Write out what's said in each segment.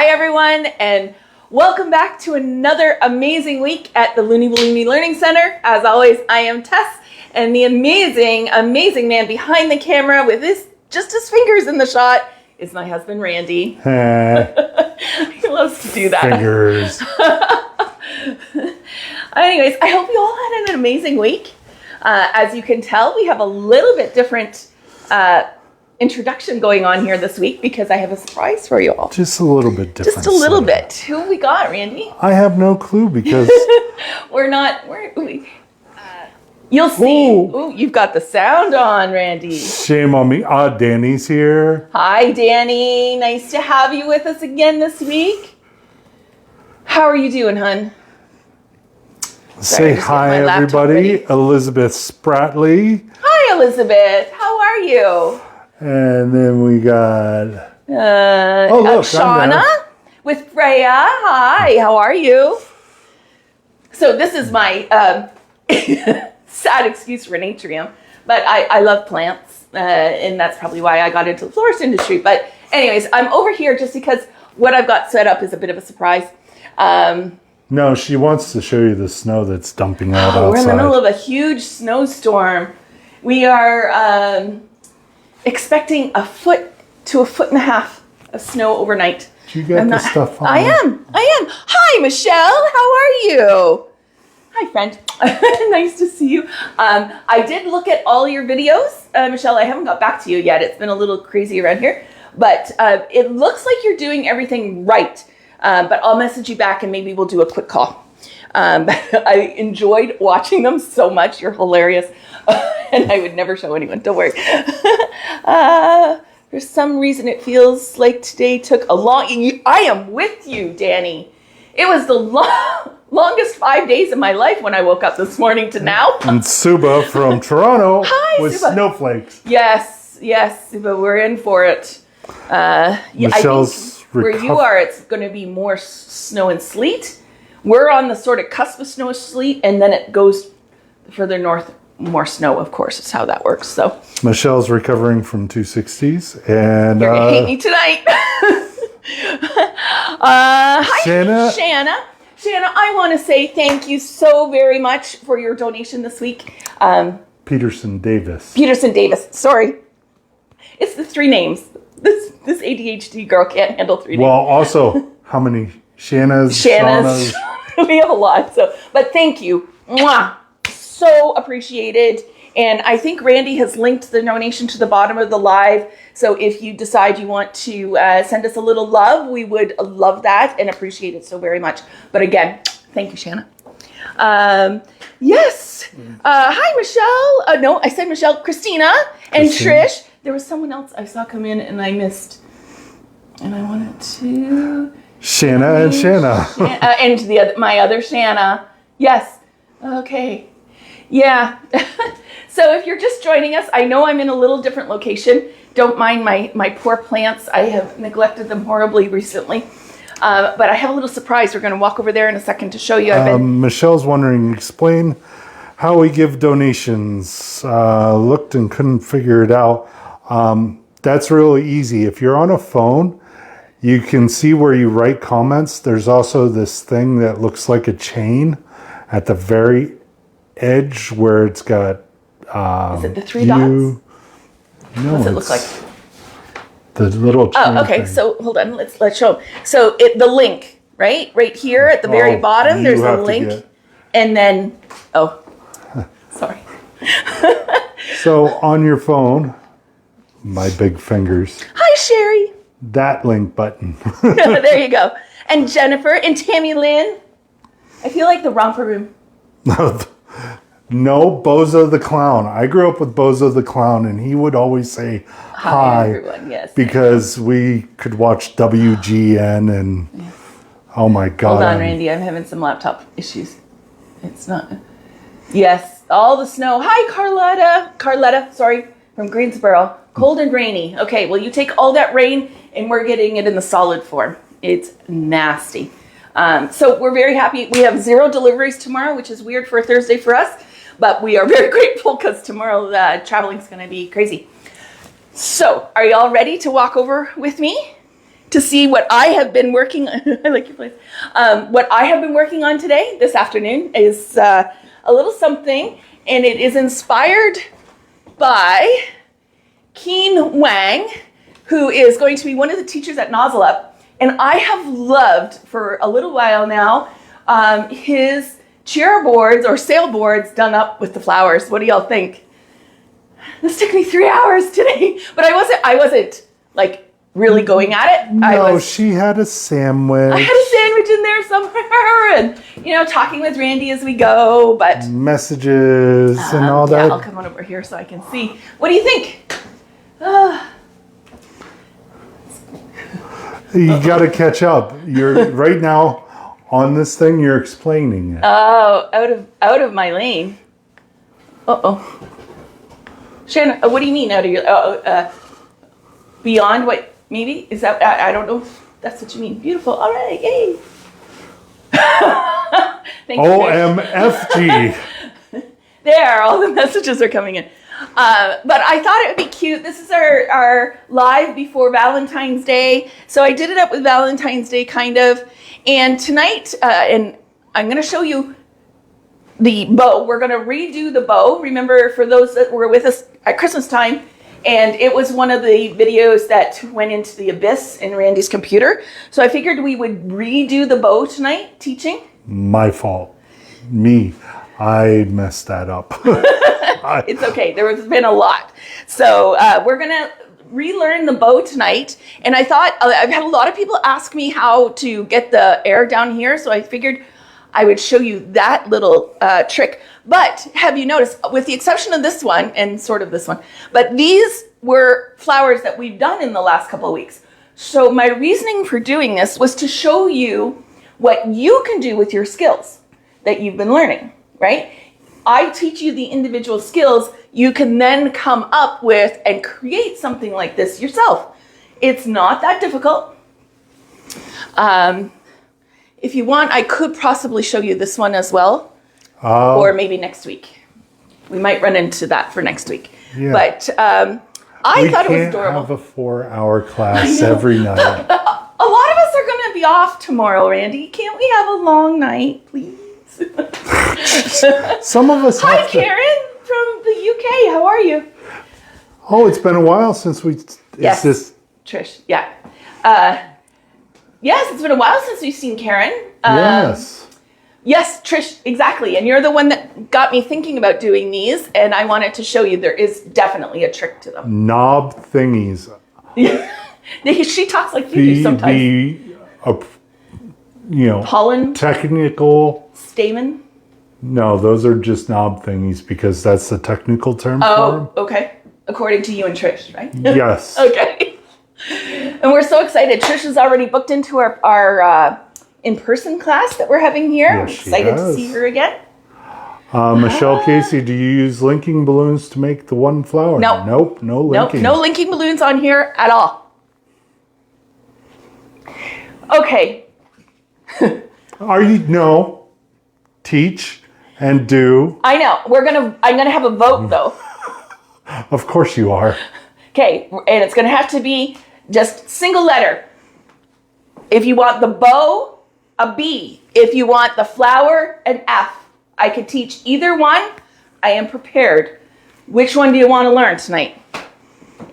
Hi everyone, and welcome back to another amazing week at the Looney Ballooney Learning Center. As always, I am Tess, and the amazing man behind the camera with just his fingers in the shot is my husband, Randy. He loves to do that. Fingers. Anyways, I hope you all had an amazing week. As you can tell, we have a little bit different introduction going on here this week because I have a surprise for you all. Just a little bit different. Just a little bit. Who have we got, Randy? I have no clue because... You'll see. Ooh, you've got the sound on, Randy. Shame on me. Danny's here. Hi, Danny. Nice to have you with us again this week. How are you doing, hun? Say hi, everybody. Elizabeth Spratley. Hi, Elizabeth. How are you? And then we got... look, Shauna with Freya. Hi, how are you? So this is my sad excuse for an atrium, but I love plants, and that's probably why I got into the florist industry. But anyways, I'm over here just because what I've got set up is a bit of a surprise. No, she wants to show you the snow that's dumping out outside. We're in the middle of a huge snowstorm. We are expecting 1 foot to 1.5 feet of snow overnight. Did you get the stuff on? I am. Hi, Michelle. How are you? Hi, friend. Nice to see you. I did look at all your videos, Michelle. I haven't got back to you yet. It's been a little crazy around here, but it looks like you're doing everything right. But I'll message you back and maybe we'll do a quick call. I enjoyed watching them so much. You're hilarious. And I would never show anyone. Don't worry. For some reason, it feels like today took a long... I am with you, Danny. It was the longest 5 days of my life when I woke up this morning to now. And Suba from Toronto with Suba. Snowflakes. Yes, Suba, we're in for it. Michelle's I think where you are, it's going to be more snow and sleet. We're on the sort of cusp of snow and sleet, and then it goes further north, more snow, of course. It's how that works. So Michelle's recovering from 260s, and you're gonna hate me tonight. Hi, Shanna. Shanna, I want to say thank you so very much for your donation this week. Peterson Davis. Sorry, it's the 3 names. This ADHD girl can't handle 3 names. Well, also, how many Shannas? We have a lot. But thank you. Mwah. So appreciated. And I think Randy has linked the donation to the bottom of the live. So if you decide you want to send us a little love, we would love that and appreciate it so very much. But again, thank you, Shanna. Yes. Hi, Michelle. No, I said Michelle. Christina and Trish. There was someone else I saw come in and I missed. And I wanted to... Shanna. And my other Shanna. Yes. Okay. Yeah. So if you're just joining us, I know I'm in a little different location. Don't mind my poor plants. I have neglected them horribly recently. But I have a little surprise. We're going to walk over there in a second to show you. Michelle's wondering, explain how we give donations. Looked and couldn't figure it out. That's really easy. If you're on a phone, you can see where you write comments. There's also this thing that looks like a chain at the very edge where it's got... is it the 3 dots? No, what's it look like? The little chain okay. thing. So hold on. Let's show them. So the link, right here at the very bottom, there's a link. And then... Oh, sorry. So on your phone, my big fingers. Hi, Sherry. That link button. There you go. And Jennifer and Tammy Lynn. I feel like the romper room. No, Bozo the Clown. I grew up with Bozo the Clown, and he would always say hi everyone. Yes, because we could watch WGN and oh my God. Hold on, Randy. I'm having some laptop issues. It's not. Yes, all the snow. Hi, Carletta, sorry, from Greensboro. Cold and rainy. Okay, well, you take all that rain, and we're getting it in the solid form. It's nasty. So we're very happy. We have 0 deliveries tomorrow, which is weird for a Thursday for us, but we are very grateful because tomorrow traveling is going to be crazy. So are you all ready to walk over with me to see what I have been working on. I like your place. What I have been working on today, this afternoon, is a little something, and it is inspired by Keen Wang, who is going to be one of the teachers at Nozzle-Up. And I have loved for a little while now his cheer boards or sailboards done up with the flowers. What do y'all think? This took me 3 hours today, but I wasn't like really going at it. No, she had a sandwich. I had a sandwich in there somewhere, and talking with Randy as we go. But messages and all that. Yeah, I'll come on over here so I can see. What do you think? You got to catch up. You're right now on this thing. You're explaining it. Oh, out of my lane. Shannon, what do you mean out of your? Beyond what? Maybe is that? I don't know if that's what you mean. Beautiful. All right. Yay. Thank you. OMFG. There, all the messages are coming in. But I thought it would be cute. This is our live before Valentine's Day. So I did it up with Valentine's Day, kind of. And tonight, and I'm going to show you the bow. We're going to redo the bow. Remember, for those that were with us at Christmas time, and it was one of the videos that went into the abyss in Randy's computer. So I figured we would redo the bow tonight, teaching. My fault. Me. I messed that up. It's okay. There has been a lot. So we're going to relearn the bow tonight. And I thought, I've had a lot of people ask me how to get the air down here. So I figured I would show you that little trick. But have you noticed, with the exception of this one and sort of this one, but these were flowers that we've done in the last couple of weeks. So my reasoning for doing this was to show you what you can do with your skills that you've been learning, right? I teach you the individual skills. You can then come up with and create something like this yourself. It's not that difficult. If you want, I could possibly show you this one as well. Or maybe next week. We might run into that for next week. Yeah. But I thought it was adorable. We can't have a 4-hour class every night. A lot of us are going to be off tomorrow, Randy. Can't we have a long night, please? Some of us Hi, Karen from the UK. How are you? Oh, it's been a while since we... Yes, Trish. Yeah. Yes, it's been a while since we've seen Karen. Yes. Yes, Trish, exactly. And you're the one that got me thinking about doing these, and I wanted to show you there is definitely a trick to them. Knob thingies. She talks like you do sometimes. Pollen? Technical... Stamen? No, those are just knob thingies because that's the technical term for them. Oh, okay. According to you and Trish, right? Yes. Okay. And we're so excited. Trish is already booked into our in-person class that we're having here. Yes, I'm excited to see her again. Michelle Casey, do you use linking balloons to make the one flower? No. Nope, no linking. Nope, no linking balloons on here at all. Okay. No. Teach and do. I know. I'm gonna have a vote though. Of course you are. Okay, and it's gonna have to be just single letter. If you want the bow, a B. If you want the flower, an F. I could teach either one. I am prepared. Which one do you want to learn tonight?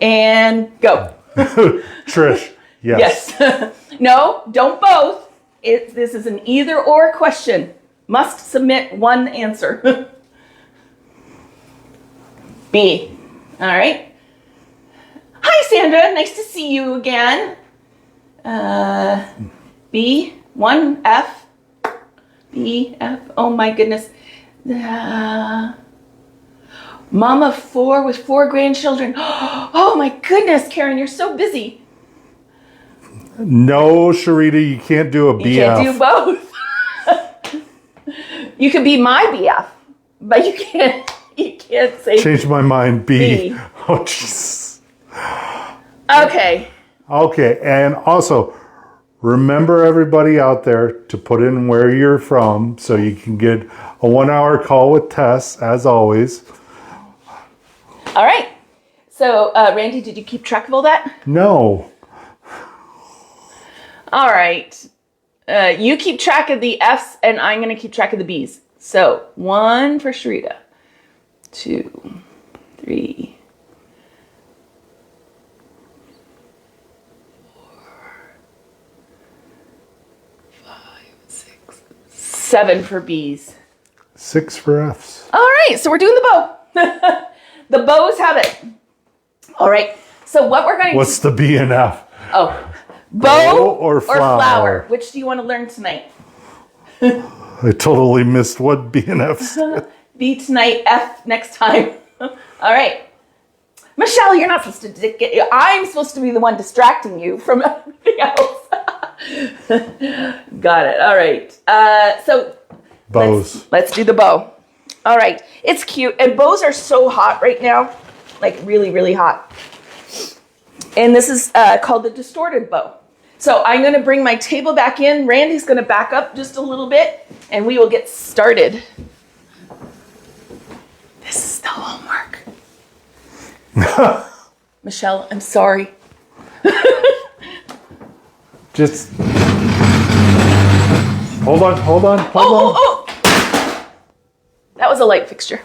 And go. Trish, yes. Yes. No, don't both. This is an either or question. Must submit one answer. B. All right. Hi, Sandra. Nice to see you again. B. 1 F. B. F. Oh my goodness. Mama 4 with 4 grandchildren. Oh my goodness, Karen, you're so busy. No, Sharita, you can't do a BF. You can't do both. You could be my BF, but you can't say. Change my mind, B. Oh, jeez. Okay. Okay, and also, remember everybody out there to put in where you're from so you can get a 1-hour call with Tess, as always. All right. So, Randy, did you keep track of all that? No. All right. You keep track of the F's, and I'm going to keep track of the B's. So 1 for Sharita, 2, 3, 4, 5, 6, 7 for B's. 6 for F's. All right, so we're doing the bow. The bows have it. All right, so what we're going to... What's the B and F? Oh, bow or flower? Which do you want to learn tonight? I totally missed what B and F said. B tonight, F next time. All right. Michelle, you're not supposed to... I'm supposed to be the one distracting you from everything else. Got it. All right. So... Bows. Let's do the bow. All right. It's cute. And bows are so hot right now. Like really, really hot. And this is called the distorted bow. So I'm going to bring my table back in. Randy's going to back up just a little bit. And we will get started. This is the homework. Michelle, I'm sorry. Just... Hold on. Oh. That was a light fixture.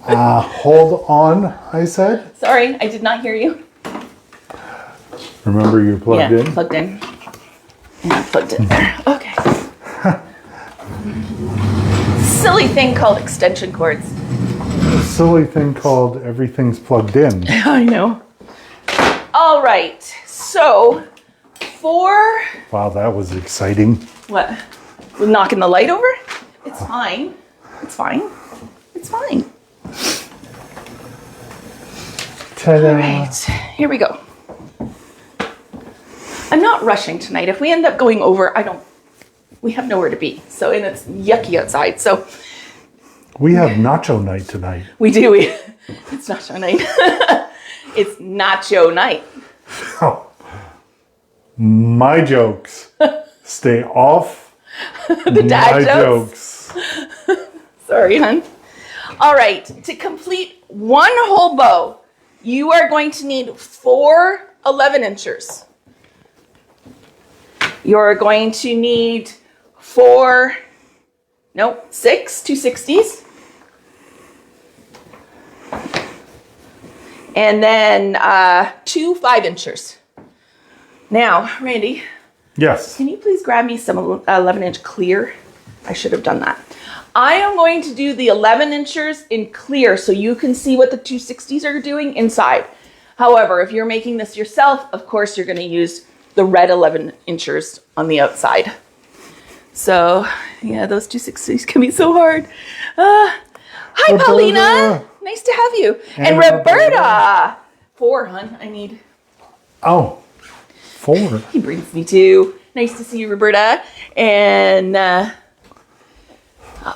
Hold on, I said. Sorry, I did not hear you. Remember you're plugged in? Plugged in. And I plugged it there. Okay. Silly thing called extension cords. A silly thing called everything's plugged in. I know. All right. So, for... Wow, that was exciting. What? We're knocking the light over? It's fine. It's fine. It's fine. Ta-da. All right. Here we go. I'm not rushing tonight. If we end up going over, we have nowhere to be. So, and it's yucky outside. So, We have nacho night tonight. we do. It's nacho night. It's nacho night. Oh. My jokes. Stay off The dad jokes. Sorry, hon. All right. To complete one whole bow, you are going to need 4 11-inchers. You're going to need 6 260s. And then 2 5-inchers. Now, Randy, Yes. can you please grab me some 11-inch clear? I should have done that. I am going to do the 11-inchers in clear so you can see what the 260s are doing inside. However, if you're making this yourself, of course, you're going to use the red 11-inchers on the outside. So, yeah, those 260s can be so hard. Hi, Roberta. Paulina. Nice to have you. And Roberta. 4, hon. I need... Oh, 4. He brings me 2. Nice to see you, Roberta. And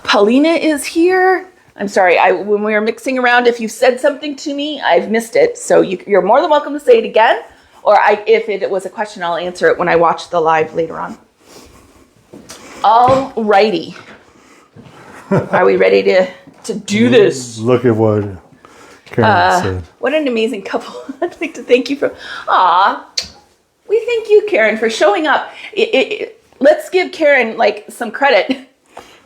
Paulina is here. I'm sorry, when we were mixing around, if you said something to me, I've missed it. So you're more than welcome to say it again. Or if it was a question, I'll answer it when I watch the live later on. All righty. Are we ready to do this? Look at what Karen said. What an amazing couple. I'd like to thank you for... Aw. We thank you, Karen, for showing up. Let's give Karen, some credit.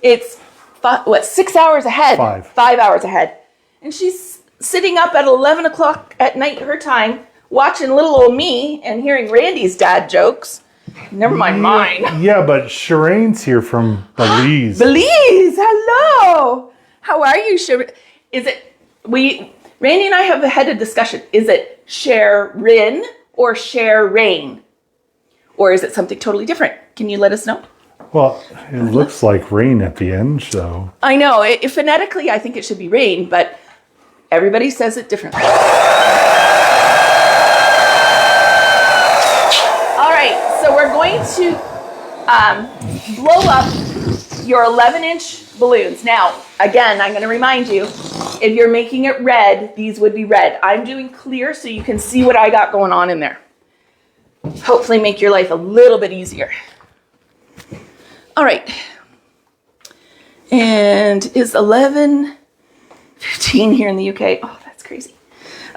It's, 6 hours ahead? 5. 5 hours ahead. And she's sitting up at 11 o'clock at night, her time, watching little old me and hearing Randy's dad jokes. Never mind mine. Yeah, but Shireen's here from Belize. Belize, hello. How are you, Randy and I have had a discussion. Is it Sharon or Sharain? Or is it something totally different? Can you let us know? Well, it looks like rain at the end, so. I know. Phonetically, I think it should be rain, but everybody says it differently. All right, so we're going to blow up your 11-inch balloons. Now, again, I'm going to remind you, if you're making it red, these would be red. I'm doing clear so you can see what I got going on in there. Hopefully make your life a little bit easier. All right. And is 11:15 here in the UK. Oh, that's crazy.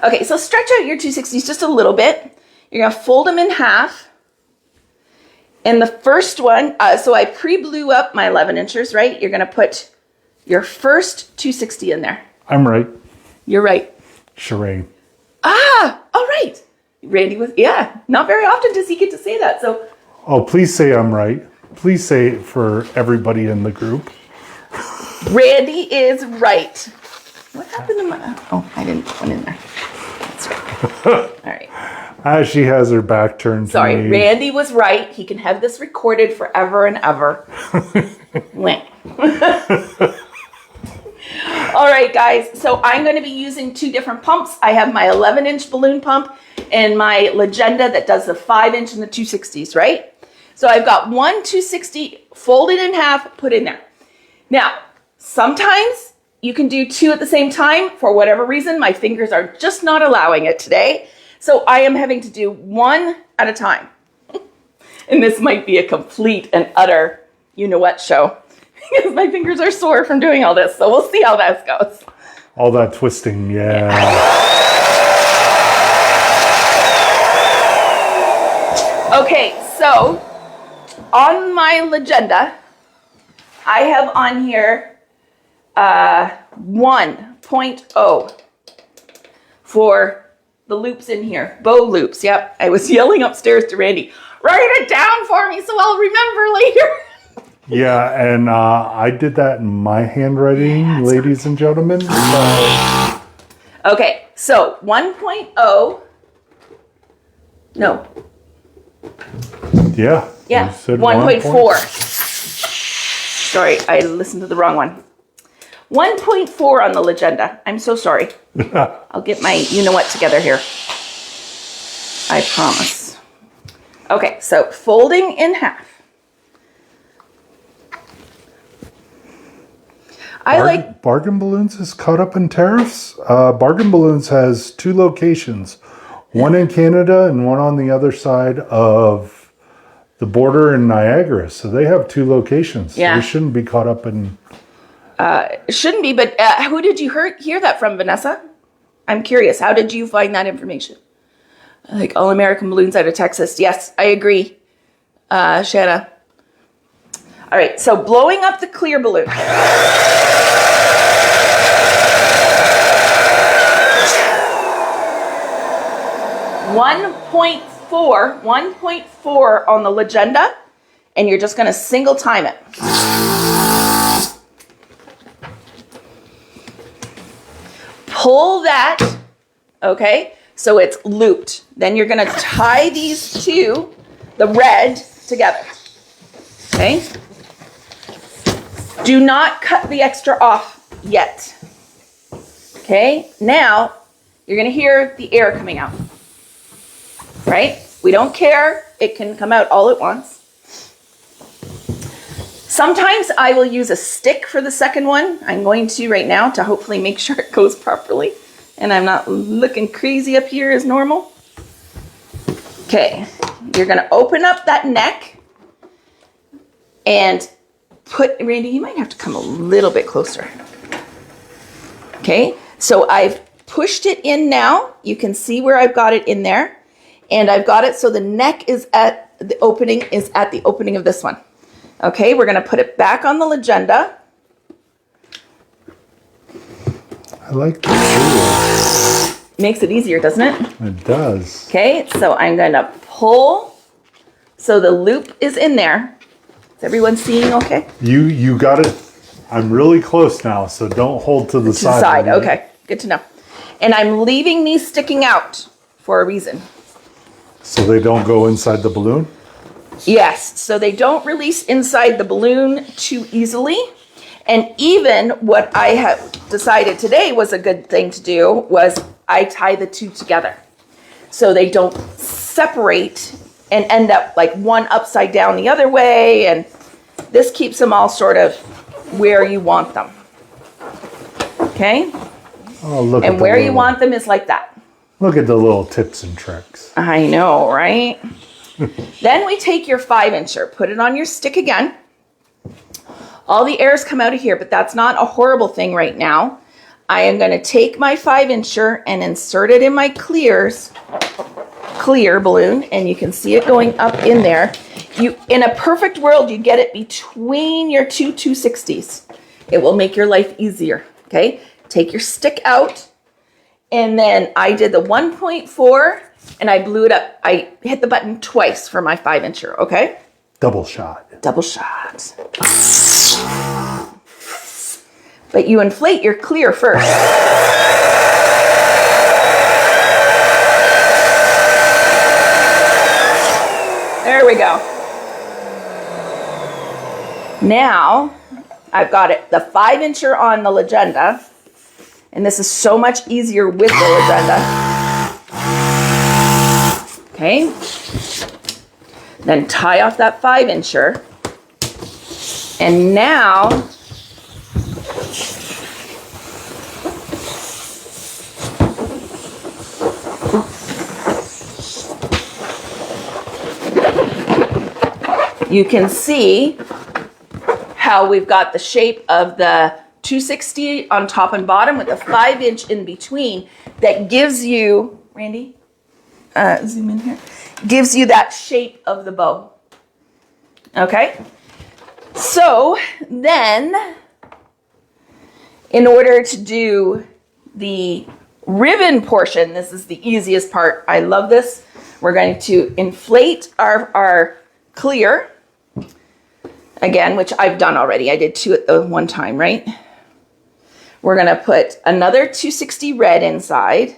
Okay, so stretch out your 260s just a little bit. You're going to fold them in half. And the first one, so I pre-blew up my 11 inchers, right? You're going to put your first 260 in there. I'm right. You're right. Charade. Ah, all right. Randy was, yeah, not very often does he get to say that. So, Oh, please say I'm right. Please say it for everybody in the group. Randy is right. What happened to my, oh, I didn't put one in there. That's right. All right. As she has her back turned to Sorry, me. Randy was right. He can have this recorded forever and ever. Wah. All right, guys. So I'm going to be using two different pumps. I have my 11-inch balloon pump and my Legenda that does the 5-inch and the 260s, right? So I've got one 260 folded in half, put in there. Now, sometimes you can do two at the same time. For whatever reason, my fingers are just not allowing it today. So I am having to do one at a time. And this might be a complete and utter you-know-what show. Because my fingers are sore from doing all this. So we'll see how this goes. All that twisting, yeah. Okay, so on my Legenda, I have on here 1.0 for the loops in here. Bow loops, yep. I was yelling upstairs to Randy, write it down for me so I'll remember later. Yeah, and I did that in my handwriting, ladies and gentlemen. So. Okay, so 1.0. No. Yeah. Yeah, you said 1.4. Sorry, I listened to the wrong one. 1.4 on the Legenda. I'm so sorry. I'll get my you-know-what together here. I promise. Okay, so folding in half. Bargain Balloons is caught up in tariffs. Bargain Balloons has two locations, one in Canada and one on the other side of the border in Niagara. So they have two locations. Yeah. So they shouldn't be caught up in. It shouldn't be, but who did you hear that from, Vanessa? I'm curious. How did you find that information? Like All American Balloons out of Texas. Yes, I agree, Shanna. All right, so blowing up the clear balloon. 1.4 on the Legenda, and you're just going to single time it. Pull that, okay, so it's looped. Then you're going to tie these two, the red, together, okay? Do not cut the extra off yet, okay? Now, you're going to hear the air coming out. Right? We don't care. It can come out all at once. Sometimes I will use a stick for the second one. I'm going to right now to hopefully make sure it goes properly. And I'm not looking crazy up here as normal. Okay. You're going to open up that neck and put, Randy, you might have to come a little bit closer. Okay. So I've pushed it in now. You can see where I've got it in there. And I've got it so the neck is at the opening of this one. Okay, we're going to put it back on the Legenda. I like this. Makes it easier, doesn't it? It does. Okay, so I'm going to pull so the loop is in there. Is everyone seeing okay? You got it. I'm really close now, so don't hold to the side. To the side, okay. Good to know. And I'm leaving these sticking out for a reason. So they don't go inside the balloon? Yes, so they don't release inside the balloon too easily. And even what I have decided today was a good thing to do was I tie the two together. So they don't separate and end up like one upside down the other way. And this keeps them all sort of where you want them. Okay? Oh, look and where you want them is like that. Look at the little tips and tricks. I know, right? Then we take your 5-incher, put it on your stick again. All the airs come out of here, but that's not a horrible thing right now. I am going to take my 5-incher and insert it in my clears clear balloon, and you can see it going up in there. In a perfect world, you get it between your two 260s. It will make your life easier, okay? Take your stick out, and then I did the 1.4, and I blew it up. I hit the button twice for my 5-incher, okay? Double shot. Double shot. But you inflate your clear first. There we go. Now, I've got it, the 5-incher on the legenda, and this is so much easier with the legenda. Okay. Then tie off that 5-incher. And now, you can see how we've got the shape of the 260 on top and bottom with a 5-inch in between that gives you, Randy, zoom in here, gives you that shape of the bow. Okay? So then, in order to do the ribbon portion, this is the easiest part. I love this. We're going to inflate our clear. Again, which I've done already. I did 2 at the one time, right? We're gonna put another 260 red inside.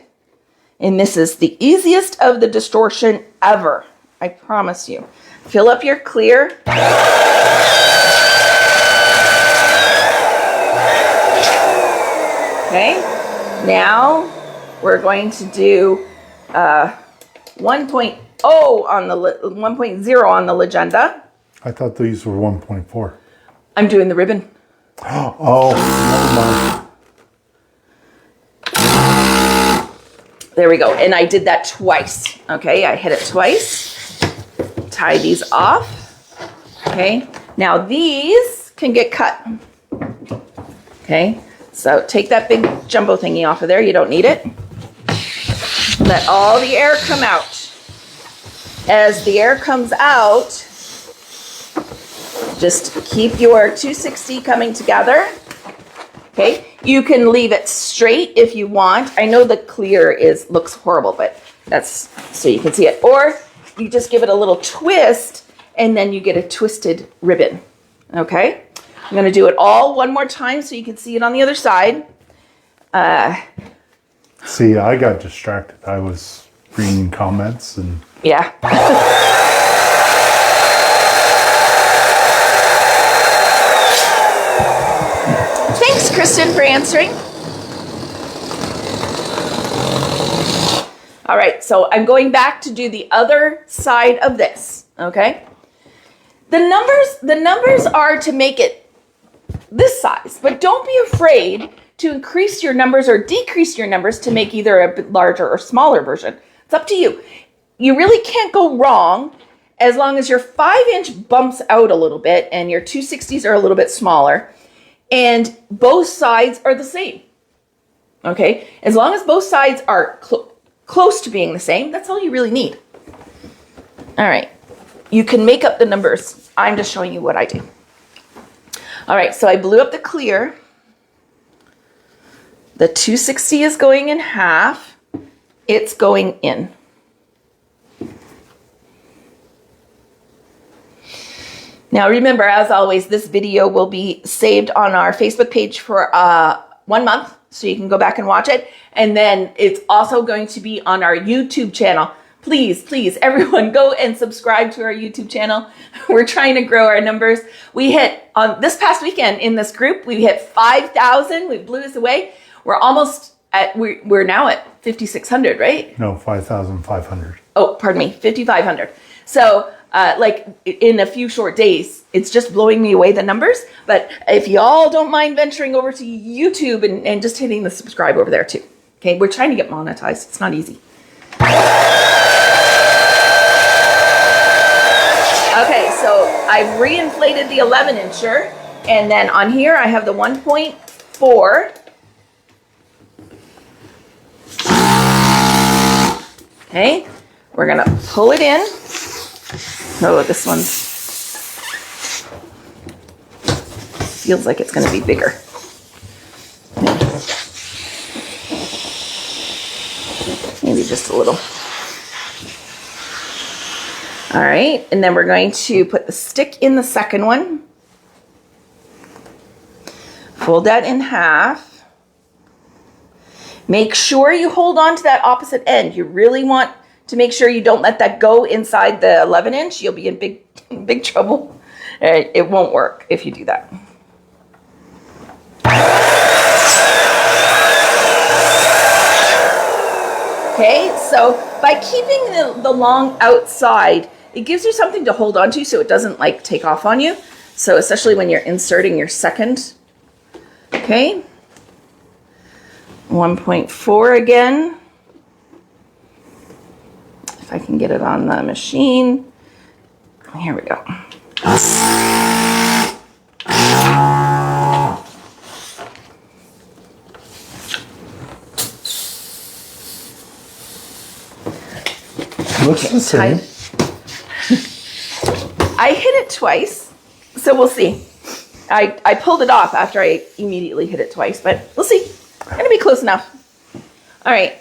And this is the easiest of the distortion ever. I promise you. Fill up your clear. Okay, now we're going to do 1.0 on the 1.0 on the legenda. I thought these were 1.4. I'm doing the ribbon. Oh, never mind. There we go. And I did that twice. Okay, I hit it twice. Tie these off. Okay, now these can get cut. Okay, so take that big jumbo thingy off of there. You don't need it. Let all the air come out. As the air comes out, just keep your 260 coming together. Okay, you can leave it straight if you want. I know the clear looks horrible, but that's so you can see it. Or you just give it a little twist and then you get a twisted ribbon. Okay, I'm going to do it all one more time so you can see it on the other side. See, I got distracted. I was reading comments and... Yeah. Thanks, Kristen, for answering. All right, so I'm going back to do the other side of this, okay? The numbers are to make it this size, but don't be afraid to increase your numbers or decrease your numbers to make either a bit larger or smaller version. It's up to you. You really can't go wrong as long as your 5-inch bumps out a little bit and your 260s are a little bit smaller and both sides are the same. Okay, as long as both sides are close to being the same, that's all you really need. All right, you can make up the numbers. I'm just showing you what I do. All right, so I blew up the clear. The 260 is going in half. It's going in. Now remember, as always, this video will be saved on our Facebook page for 1 month, so you can go back and watch it. And then it's also going to be on our YouTube channel. Please, please, everyone go and subscribe to our YouTube channel. We're trying to grow our numbers. We hit, on this past weekend in this group, we hit 5,000. We blew this away. We're almost at, we're now at 5,600, right? No, 5,500. Oh, pardon me, 5,500. So like in a few short days, it's just blowing me away, the numbers. But if y'all don't mind venturing over to YouTube and just hitting the subscribe over there too. Okay, we're trying to get monetized. It's not easy. Okay, so I've reinflated the 11-incher, and then on here I have the 1.4. Okay, We're gonna pull it in. Oh, this one feels like it's gonna be bigger. Maybe just a little. All right, and then we're going to put the stick in the second one. Fold that in half. Make sure you hold on to that opposite end. You really want to make sure you don't let that go inside the 11-inch. You'll be in big trouble. It won't work if you do that. Okay, so by keeping the long outside, it gives you something to hold on to so it doesn't like take off on you. So especially when you're inserting your second. Okay. 1.4 again. If I can get it on the machine. Here we go. Looks the same. I hit it twice, so we'll see. I pulled it off after I immediately hit it twice, but we'll see. Gonna be close enough. All right,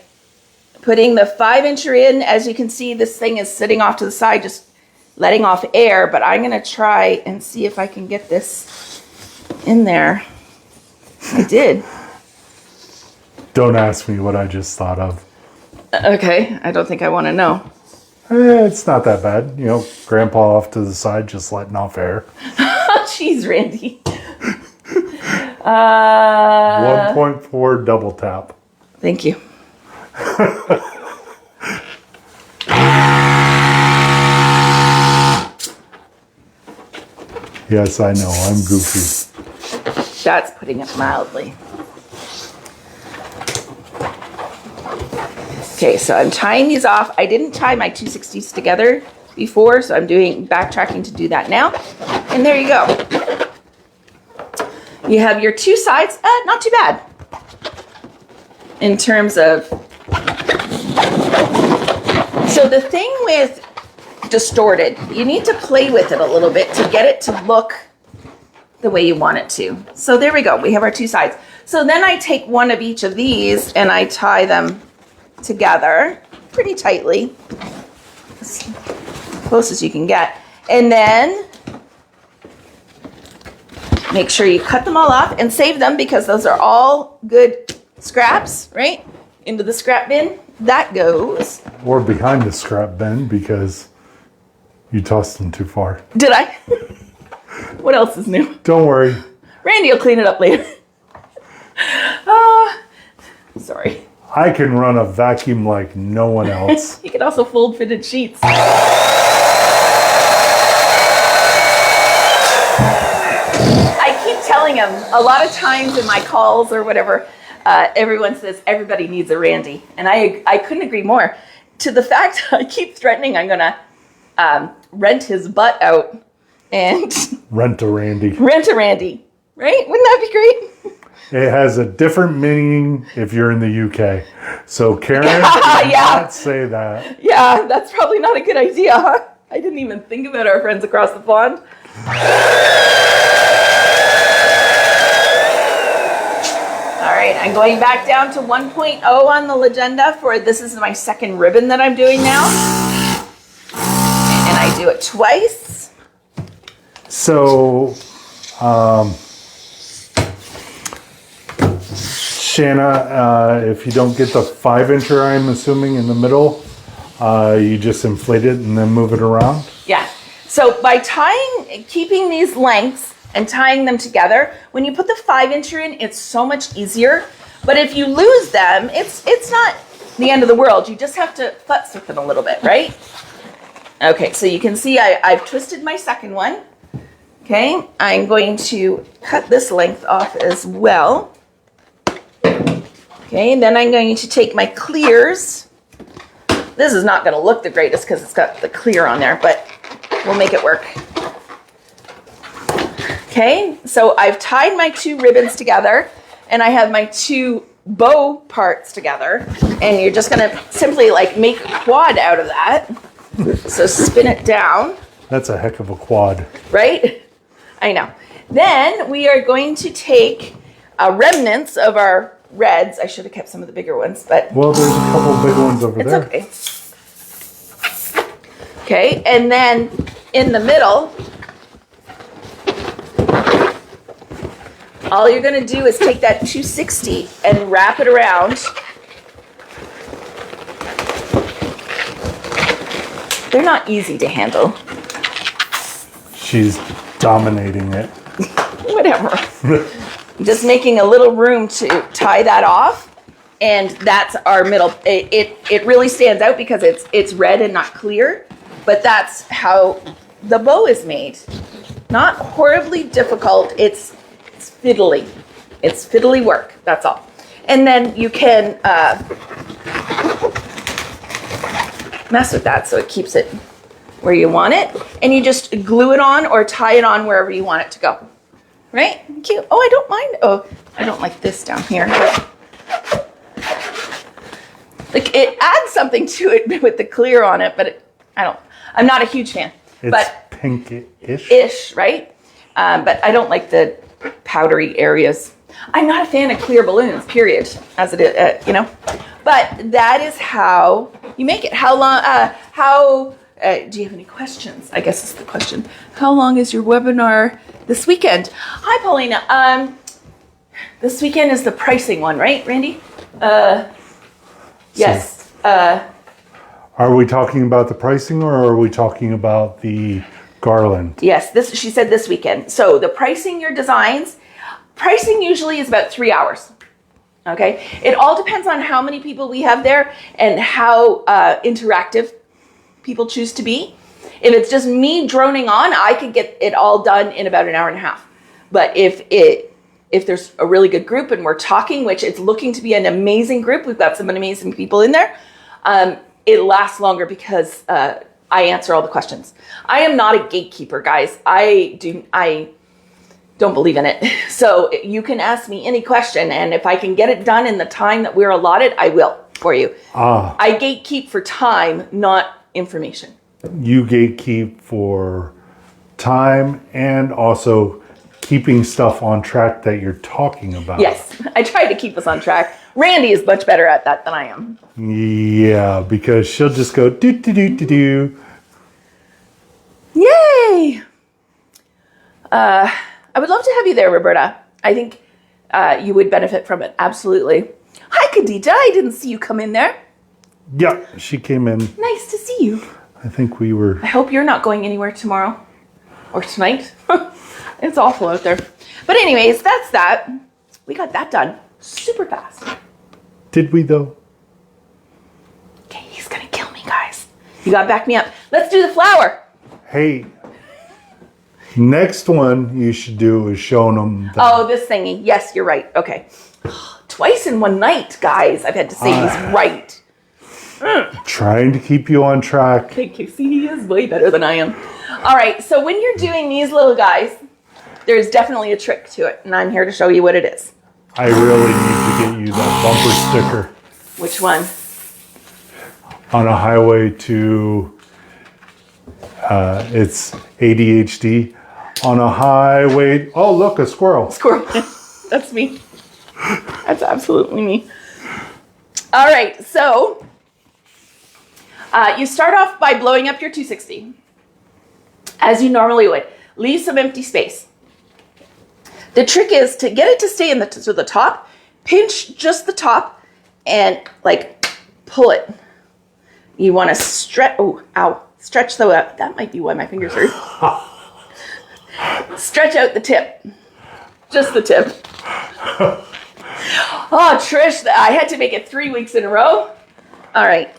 putting the 5-incher in. As you can see, this thing is sitting off to the side, just letting off air, but I'm gonna try and see if I can get this in there. I did. Don't ask me what I just thought of. Okay, I don't think I want to know. It's not that bad. You know, grandpa off to the side, just letting off air. Jeez, Randy. 1.4 double tap. Thank you. Yes, I know. I'm goofy. That's putting it mildly. Okay, so I'm tying these off. I didn't tie my 260s together before, so I'm backtracking to do that now. And there you go. You have your two sides. Not too bad. In terms of... So the thing with distorted, you need to play with it a little bit to get it to look the way you want it to. So there we go. We have our two sides. So then I take one of each of these and I tie them together pretty tightly, as close as you can get. And then make sure you cut them all off and save them because those are all good scraps, right? Into the scrap bin. That goes. Or behind the scrap bin because you tossed them too far. Did I? What else is new? Don't worry. Randy will clean it up later. Sorry. I can run a vacuum like no one else. You can also fold fitted sheets. I keep telling him a lot of times in my calls or whatever, everyone says everybody needs a Randy. And I couldn't agree more. To the fact I keep threatening I'm going to rent his butt out and... Rent a Randy. Rent a Randy. Right? Wouldn't that be great? It has a different meaning if you're in the UK. So Karen, did not say that. Yeah, that's probably not a good idea, huh? I didn't even think about our friends across the pond. All right, I'm going back down to 1.0 on the legenda for this is my second ribbon that I'm doing now. And I do it twice. So, Shanna, if you don't get the 5-incher, I'm assuming, in the middle, you just inflate it and then move it around? Yeah. So by keeping these lengths and tying them together, when you put the 5-incher in, it's so much easier. But if you lose them, it's not the end of the world. You just have to futz with them a little bit, right? Okay, so you can see I've twisted my second one. Okay, I'm going to cut this length off as well. Okay, and then I'm going to take my clears. This is not going to look the greatest because it's got the clear on there, but we'll make it work. Okay, so I've tied my two ribbons together and I have my two bow parts together, and you're just gonna simply like make a quad out of that. So spin it down. That's a heck of a quad. Right? I know. Then we are going to take remnants of our reds. I should have kept some of the bigger ones, but Well, there's a couple big ones over there. it's okay. Okay, and then in the middle, all you're going to do is take that 260 and wrap it around. They're not easy to handle. She's dominating it. Whatever. Just making a little room to tie that off, and that's our middle. It really stands out because it's red and not clear, but that's how the bow is made. Not horribly difficult. It's fiddly. It's fiddly work. That's all. And then you can mess with that so it keeps it where you want it, and you just glue it on or tie it on wherever you want it to go. Right? Cute. Oh, I don't mind. Oh, I don't like this down here. Like, it adds something to it with the clear on it, but I'm not a huge fan. It's but pinkish. Ish, right? But I don't like the powdery areas. I'm not a fan of clear balloons, period, as it is, you know. But that is how you make it. How long, do you have any questions? I guess is the question. How long is your webinar this weekend? Hi, Paulina. This weekend is the pricing one, right, Randy? Yes. Are we talking about the pricing, or are we talking about the garland? Yes, she said this weekend. So the pricing your designs, pricing usually is about 3 hours. Okay. It all depends on how many people we have there and how interactive people choose to be. If it's just me droning on, I could get it all done in about an hour and a half. But if there's a really good group and we're talking, which it's looking to be an amazing group, we've got some amazing people in there, it lasts longer because I answer all the questions. I am not a gatekeeper, guys. I don't believe in it. So you can ask me any question, and if I can get it done in the time that we're allotted, I will for you. I gatekeep for time, not information. You gatekeep for time and also keeping stuff on track that you're talking about. Yes, I try to keep us on track. Randy is much better at that than I am. Yeah, because she'll just go do do do do do. Yay! I would love to have you there, Roberta. I think you would benefit from it. Absolutely. Hi, Khadija. I didn't see you come in there. Yeah, she came in. Nice to see you. I think we were. I hope you're not going anywhere tomorrow or tonight. It's awful out there. But anyways, that's that. We got that done super fast. Did we though? Okay, he's gonna kill me, guys. You gotta back me up. Let's do the flower. Hey, next one you should do is showing them. Oh, this thingy. Yes, you're right. Okay. Twice in one night, guys. I've had to say he's right. Trying to keep you on track. Okay, Casey, he is way better than I am. All right, so when you're doing these little guys, there's definitely a trick to it, and I'm here to show you what it is. I really need to get you that bumper sticker. Which one? On a highway to, it's ADHD. On a highway, oh look, a squirrel. Squirrel. That's me. That's absolutely me. All right, so you start off by blowing up your 260, as you normally would. Leave some empty space. The trick is to get it to stay to the top, pinch just the top, and like pull it. You want to stretch, stretch that might be why my fingers hurt. Stretch out the tip, just the tip. Oh, Trish, I had to make it 3 weeks in a row. All right.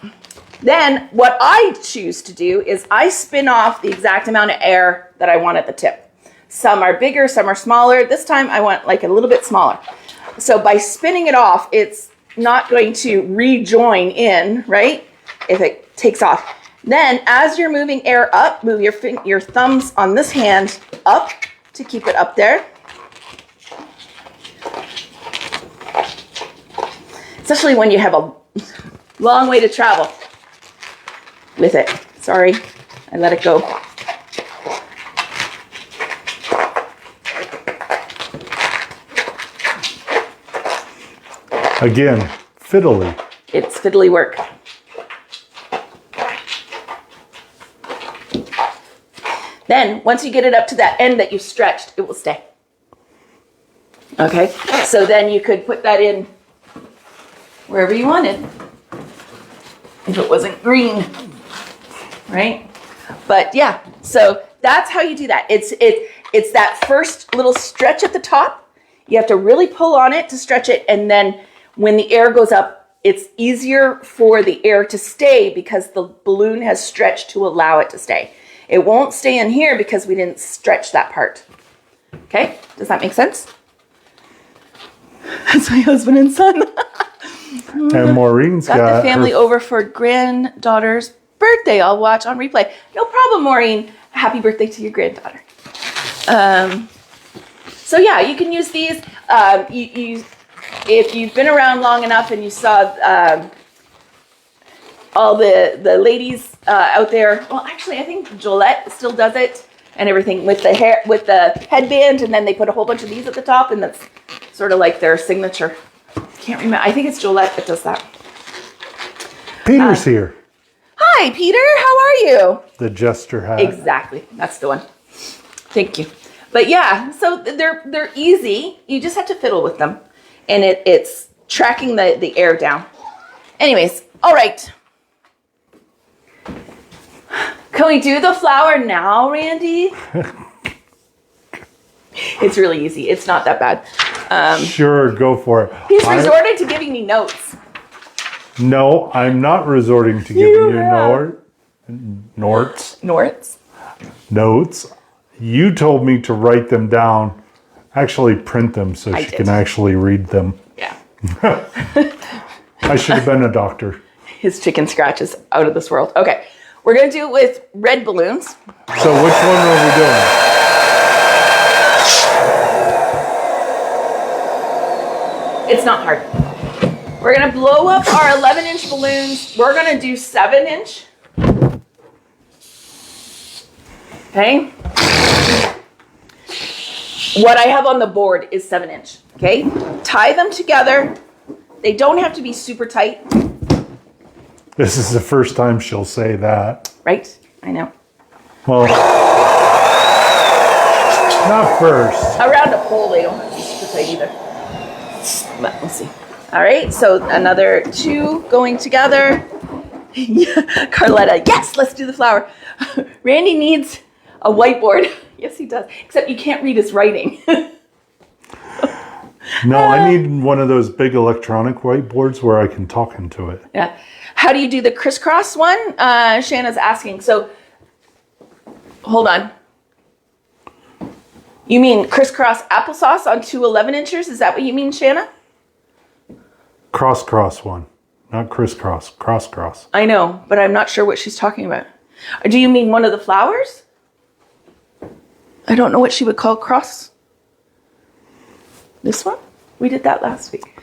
Then what I choose to do is I spin off the exact amount of air that I want at the tip. Some are bigger, some are smaller. This time I want like a little bit smaller. So by spinning it off, it's not going to rejoin in, right? If it takes off. Then as you're moving air up, move your thumbs on this hand up to keep it up there. especially when you have a long way to travel with it. Sorry, I let it go. Again, fiddly. It's fiddly work. Then, once you get it up to that end that you've stretched, it will stay. Okay, so then you could put that in wherever you wanted. If it wasn't green, right? But yeah, so that's how you do that. It's that first little stretch at the top. You have to really pull on it to stretch it, and then when the air goes up, it's easier for the air to stay because the balloon has stretched to allow it to stay. It won't stay in here because we didn't stretch that part. Okay, does that make sense? That's my husband and son. And Maureen's got the family over for granddaughter's birthday. I'll watch on replay. No problem, Maureen. Happy birthday to your granddaughter. So yeah, you can use these. If you've been around long enough and you saw all the ladies out there, well, actually, I think Jolette still does it and everything with the hair, with the headband, and then they put a whole bunch of these at the top, and that's sort of like their signature. Can't remember. I think it's Jolette that does that. Peter's here. Hi, Peter. How are you? The jester hat. Exactly. That's the one. Thank you. But yeah, so they're easy. You just have to fiddle with them, and it's tracking the air down. Anyways, all right. Can we do the flower now, Randy? It's really easy. It's not that bad. Sure, go for it. He's resorted to giving me notes. No, I'm not resorting to giving you notes. You told me to write them down, actually print them so she can actually read them. Yeah. I should have been a doctor. His chicken scratch is out of this world. Okay, we're going to do it with red balloons. So which one are we doing? It's not hard. We're going to blow up our 11-inch balloons. We're going to do 7-inch. Okay. What I have on the board is 7-inch. Okay. Tie them together. They don't have to be super tight. This is the first time she'll say that. Right? I know. Well, not first. Around a pole, they don't have to be super tight either. But we'll see. All right, so another 2 going together. Carletta, yes, let's do the flower. Randy needs a whiteboard. Yes, he does. Except you can't read his writing. No, I need one of those big electronic whiteboards where I can talk into it. Yeah. How do you do the crisscross one? Shanna's asking. So, hold on. You mean crisscross applesauce on 2 11-inchers? Is that what you mean, Shanna? Cross one, not crisscross, cross. I know, but I'm not sure what she's talking about. Do you mean one of the flowers? I don't know what she would call cross. This one? We did that last week.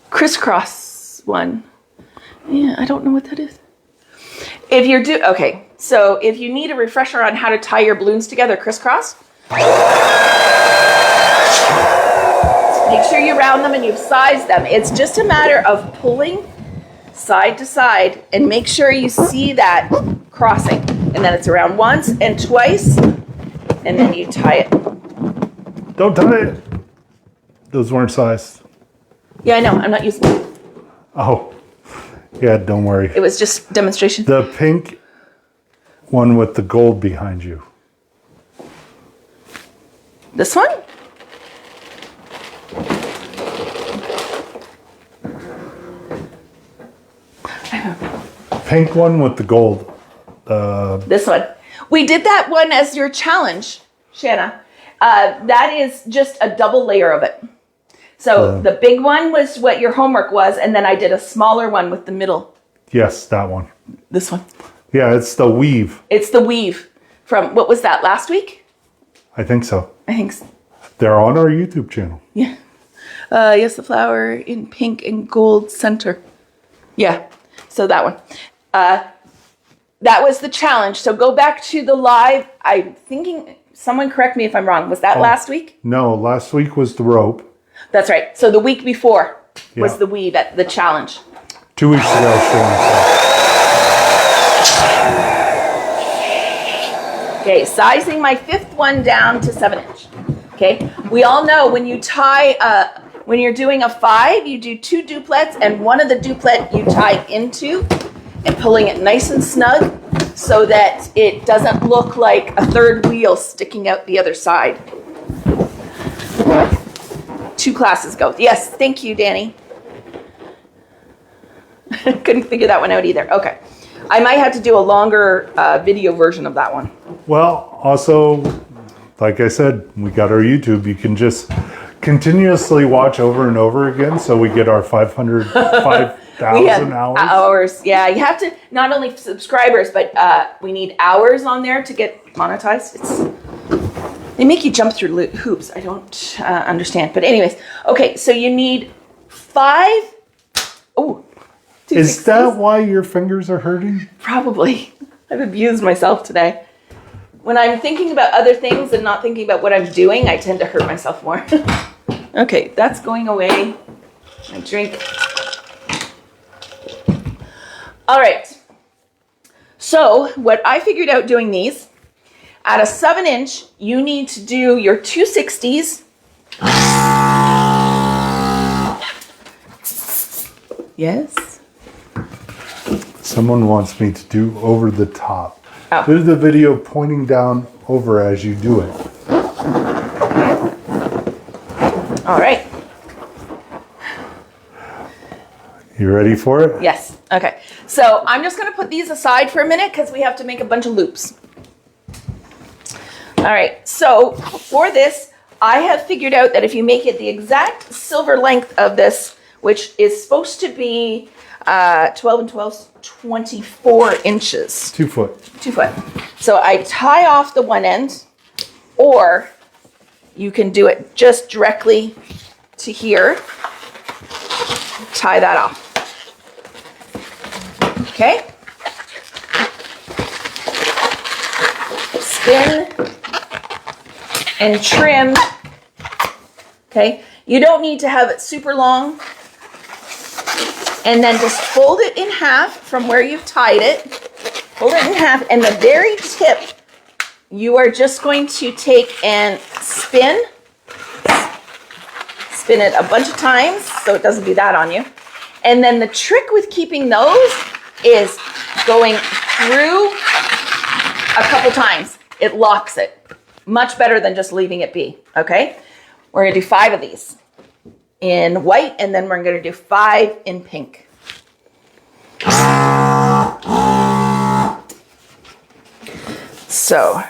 Crisscross one. Yeah, I don't know what that is. If you're okay, so if you need a refresher on how to tie your balloons together crisscross, make sure you round them and you've sized them. It's just a matter of pulling side to side and make sure you see that crossing. And then it's around once and twice, and then you tie it. Don't tie it. Those weren't sized. Yeah, I know. I'm not using it. Oh, yeah, don't worry. It was just demonstration. The pink one with the gold behind you. This one? Pink one with the gold. This one. We did that one as your challenge, Shanna. That is just a double layer of it. So the big one was what your homework was, and then I did a smaller one with the middle. Yes, that one. This one. Yeah, it's the weave. It's the weave from, what was that, last week? I think so. I think so. They're on our YouTube channel. Yeah. Yes, the flower in pink and gold center. Yeah, so that one. That was the challenge. So go back to the live. I'm thinking, someone correct me if I'm wrong. Was that last week? No, last week was the rope. That's right. So the week before was Yeah. the weave at the challenge. 2 weeks ago, Okay, sizing my 5th one down to 7-inch. Okay, we all know when you tie, when you're doing a 5, you do 2 duplets, and one of the duplet you tie into, and pulling it nice and snug so that it doesn't look like a 3rd wheel sticking out the other side. 2 classes ago. Yes, thank you, Danny. Couldn't figure that one out either. Okay. I might have to do a longer video version of that one. Well, also, like I said, we got our YouTube. You can just continuously watch over and over again, so we get our 5,000 hours. Hours. Yeah, you have to, not only subscribers, but we need hours on there to get monetized. They make you jump through hoops. I don't understand. But anyways, okay, so you need 5. Oh. Is that why your fingers are hurting? Probably. I've abused myself today. When I'm thinking about other things and not thinking about what I'm doing, I tend to hurt myself more. Okay, that's going away. My drink. All right. So what I figured out doing these, at a 7-inch, you need to do your 260s. Yes. Someone wants me to do over the top. Oh. Do the video pointing down over as you do it. All right. You ready for it? Yes. Okay. So I'm just going to put these aside for a minute because we have to make a bunch of loops. All right. So for this, I have figured out that if you make it the exact silver length of this, which is supposed to be 12 and 12, 24 inches. 2 foot. 2 foot. So I tie off the one end, or you can do it just directly to here. Tie that off. Okay. Spin and trim. Okay. You don't need to have it super long. And then just fold it in half from where you've tied it. Fold it in half, and the very tip, you are just going to take and spin. Spin it a bunch of times so it doesn't do that on you. And then the trick with keeping those is going through a couple times. It locks it. Much better than just leaving it be, okay? We're gonna do 5 of these in white, and then we're going to do 5 in pink. So,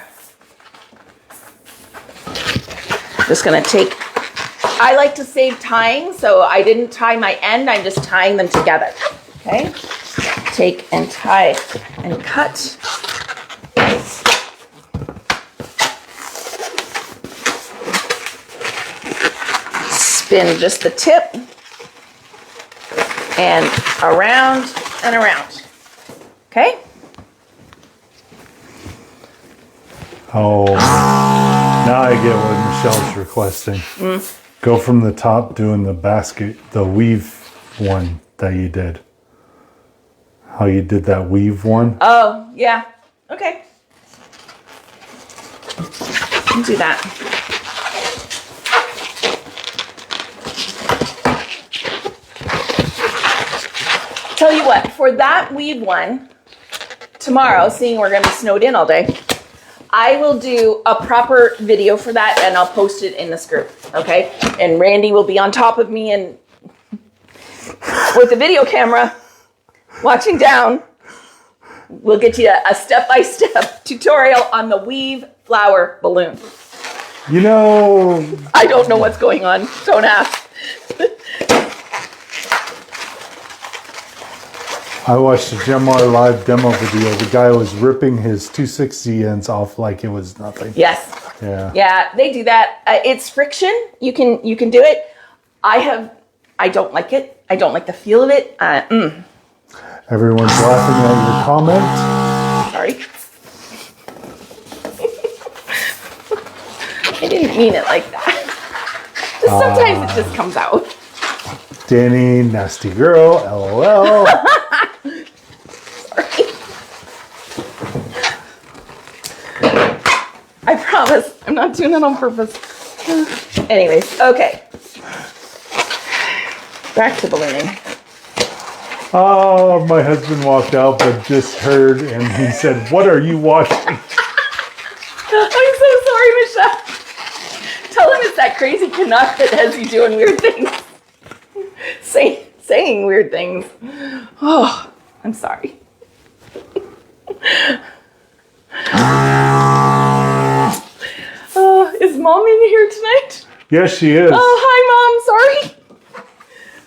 just going to take, I like to save tying, so I didn't tie my end, I'm just tying them together. Okay? Take and tie and cut. Spin just the tip and around and around. Okay? Oh, now I get what Michelle's requesting. Go from the top doing the basket, the weave one that you did. How you did that weave one. Oh, yeah. Okay. I'll do that. Tell you what, for that weave one, tomorrow, seeing we're going to be snowed in all day, I will do a proper video for that, and I'll post it in this group, okay? And Randy will be on top of me and with the video camera watching down. We'll get you a step-by-step tutorial on the weave flower balloon. You know, I don't know what's going on. Don't ask. I watched a Gemar live demo video. The guy was ripping his 260 ends off like it was nothing. Yes. Yeah. Yeah, they do that. It's friction. You can do it. I don't like it. I don't like the feel of it. Everyone's laughing at your comment. Sorry. I didn't mean it like that. Just sometimes it just comes out. Danny, nasty girl, LOL. Sorry. I promise, I'm not doing it on purpose. Anyways, okay. Back to ballooning. Oh, my husband walked out, but just heard, and he said, "What are you watching?" I'm so sorry, Michelle. Tell him it's that crazy Canuck that has you doing weird things. Saying weird things. Oh, I'm sorry. Is Mom in here tonight? Yes, she is. Oh, hi, Mom. Sorry.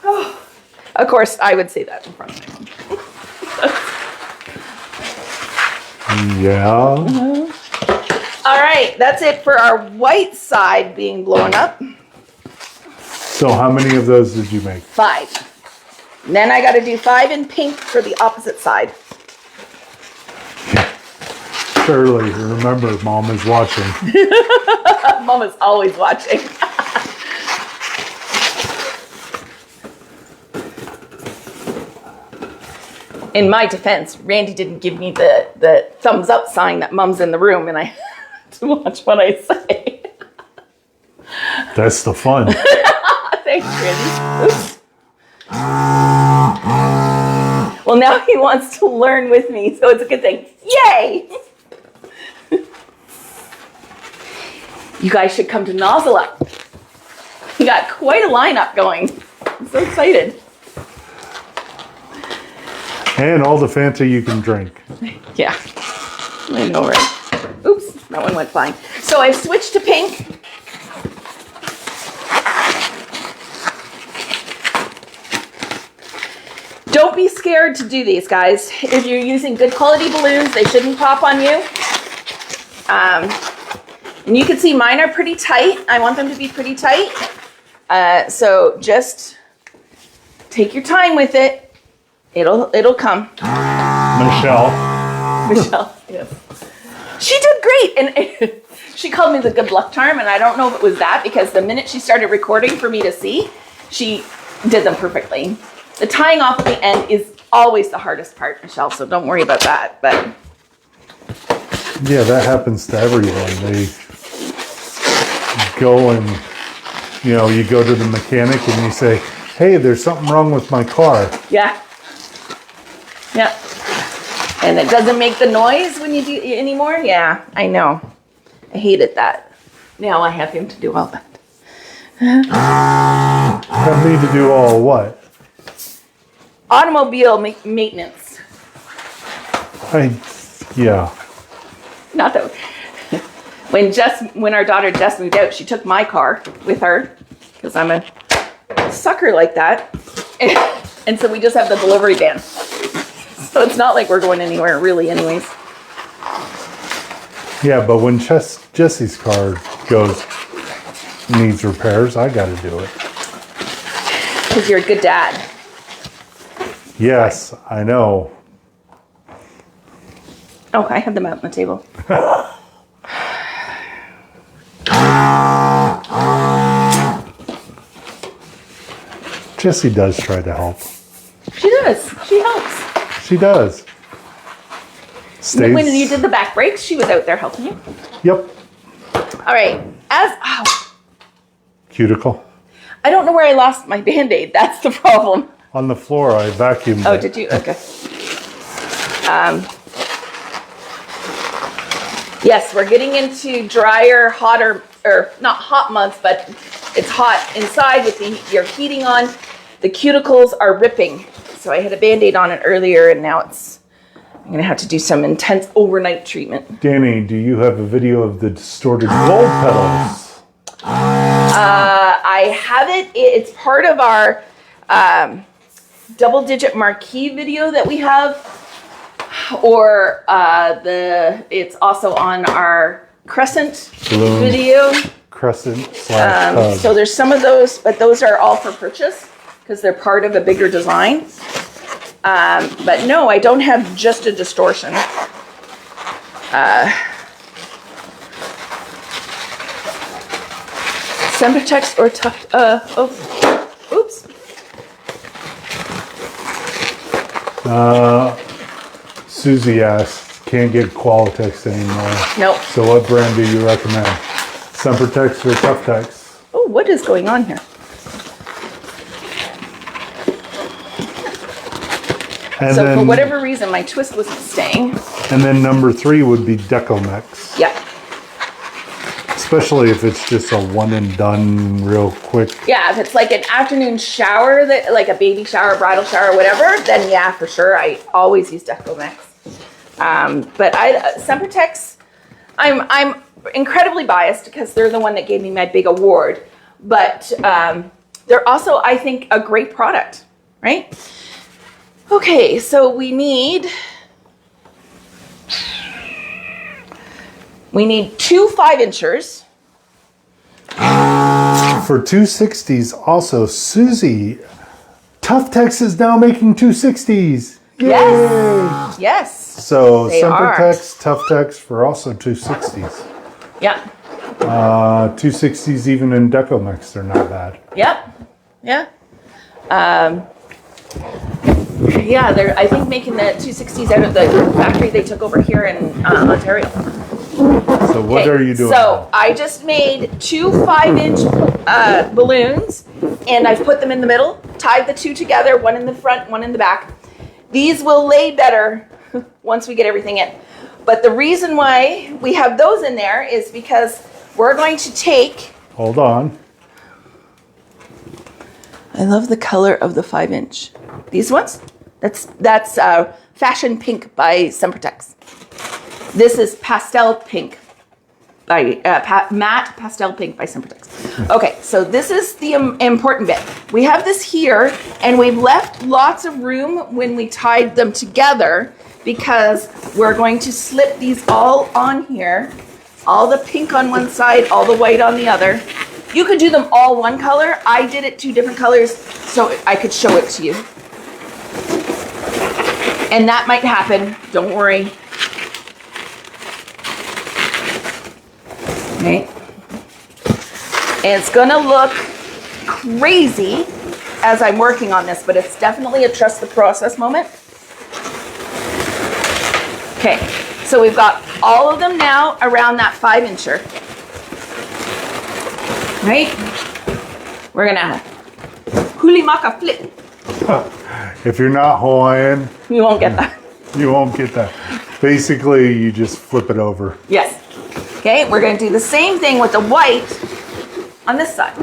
Oh, of course, I would say that in front of my mom. Yeah. All right, that's it for our white side being blown up. So how many of those did you make? 5. And then I got to do 5 in pink for the opposite side. Shirley, remember, Mom is watching. Mom is always watching. In my defense, Randy didn't give me the thumbs up sign that Mom's in the room, and I have to watch what I say. That's the fun. Thanks, Randy. Oops. Well, now he wants to learn with me, so it's a good thing. Yay! You guys should come to Nozzle Up. We got quite a lineup going. I'm so excited. And all the Fanta you can drink. Yeah, I know, right? Oops, that one went flying. So I switched to pink. Don't be scared to do these, guys. If you're using good quality balloons, they shouldn't pop on you. And you can see mine are pretty tight. I want them to be pretty tight. So just take your time with it. It'll come. Michelle. Michelle, yes. She did great. And she called me the good luck charm. And I don't know if it was that, because the minute she started recording for me to see, she did them perfectly. The tying off at the end is always the hardest part, Michelle, so don't worry about that. But Yeah, that happens to everyone. They go and, you go to the mechanic and you say, "Hey, there's something wrong with my car." yeah. And it doesn't make the noise when you do anymore. Yeah, I know. I hated that. Now I have him to do all that. I need to do all what? Automobile maintenance. Yeah. Not that. When our daughter Jess moved out, she took my car with her because I'm a sucker like that, and so we just have the delivery van. So it's not like we're going anywhere really, anyways. Yeah, but when Jesse's car needs repairs, I got to do it. Because you're a good dad. Yes, I know. Oh, I have them out on the table. Jessie does try to help. She does. She helps. She does. When you did the back brakes, she was out there helping you. Yep. All right. Cuticle. I don't know where I lost my Band-Aid. That's the problem. On the floor, I vacuumed Oh, it. did you? Okay. Yes, we're getting into drier, hotter, or not hot months, but it's hot inside with your heating on. The cuticles are ripping. So I had a Band-Aid on it earlier, and now I'm going to have to do some intense overnight treatment. Danny, do you have a video of the distorted gold petals? I have it. It's part of our double-digit marquee video that we have, or it's also on our crescent Balloon video. crescent slash hug. So there's some of those, but those are all for purchase because they're part of a bigger design. But no, I don't have just a distortion. Sempertex or Tuft, oops. Susie asked, can't get Qualitex anymore. Nope. So what brand do you recommend? Sempertex or Tuftex? Oh, what is going on here? And So then, for whatever reason, my twist wasn't staying. And then number 3 would be Decomex. Yeah. Especially if it's just a one and done real quick. Yeah, if it's like an afternoon shower, that like a baby shower, bridal shower, whatever, then yeah, for sure. I always use Decomex. But Sempertex, I'm incredibly biased because they're the one that gave me my big award. But they're also, I think, a great product, right? Okay, so we need 2 5-inchers. For 260s, also, Susie, Tuftex is now making 260s. Yay! Yes. Yes. So They Sempertex, Tuftex for also 260s. Yeah. 260s even in Decomex, they're not bad. Yep. Yeah. Yeah, they're, I think, making the 260s out of the factory they took over here in Ontario. So what are you doing? So I just made 2 5-inch balloons, and I've put them in the middle, tied the 2 together, one in the front, one in the back. These will lay better once we get everything in. But the reason why we have those in there is because we're going to take... Hold on. I love the color of the 5-inch. These ones? That's Fashion Pink by Sempertex. This is Pastel Pink by Matte Pastel Pink by Sempertex. Okay, so this is the important bit. We have this here, and we've left lots of room when we tied them together because we're going to slip these all on here. All the pink on one side, all the white on the other. You could do them all one color. I did it 2 different colors so I could show it to you. And that might happen, don't worry. Okay. And it's gonna look crazy as I'm working on this, but it's definitely a trust the process moment. Okay, so we've got all of them now around that 5-incher. Right? We're gonna hulimaka flip. If you're not Hawaiian, You won't get that. you won't get that. Basically, you just flip it over. Yes. Okay, we're gonna do the same thing with the white on this side.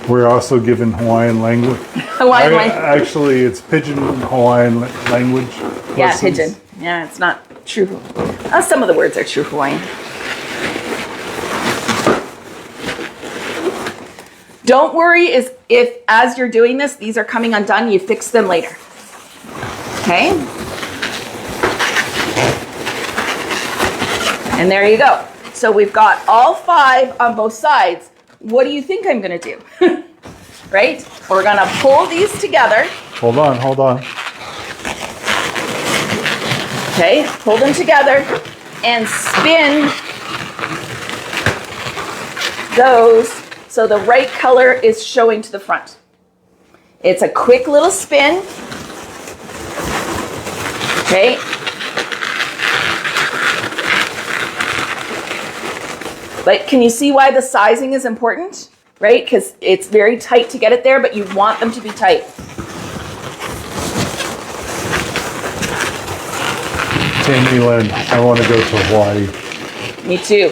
We're also given Hawaiian language. Hawaiian language. Actually, it's Pidgin Hawaiian language. Yeah, lessons. Pidgin. Yeah, it's not true. Some of the words are true Hawaiian. Don't worry if as you're doing this, these are coming undone, you fix them later. Okay? And there you go. So we've got all 5 on both sides. What do you think I'm gonna do? Right? We're gonna pull these together. Hold on, hold on. Okay, pull them together and spin those so the right color is showing to the front. It's a quick little spin. Okay. But can you see why the sizing is important? Right? Because it's very tight to get it there, but you want them to be tight. Tammy Lynn, I want to go to Hawaii. Me too.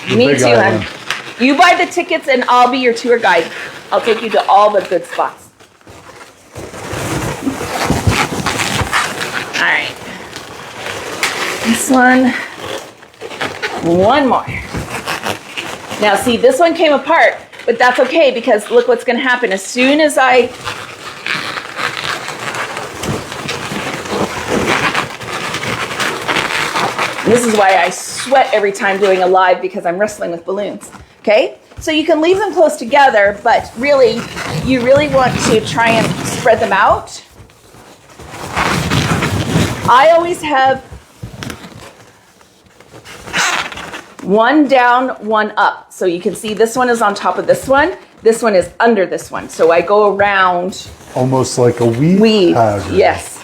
The Me Big too, Island. hon. You buy the tickets and I'll be your tour guide. I'll take you to all the good spots. All right. This one more. Now see, this one came apart, but that's okay because look what's gonna happen. As soon as I This is why I sweat every time doing a live, because I'm wrestling with balloons. Okay, so you can leave them close together, but really, you really want to try and spread them out. I always have one down, one up. So you can see this one is on top of this one. This one is under this one. So I go around. Almost like a weave pattern. Yes,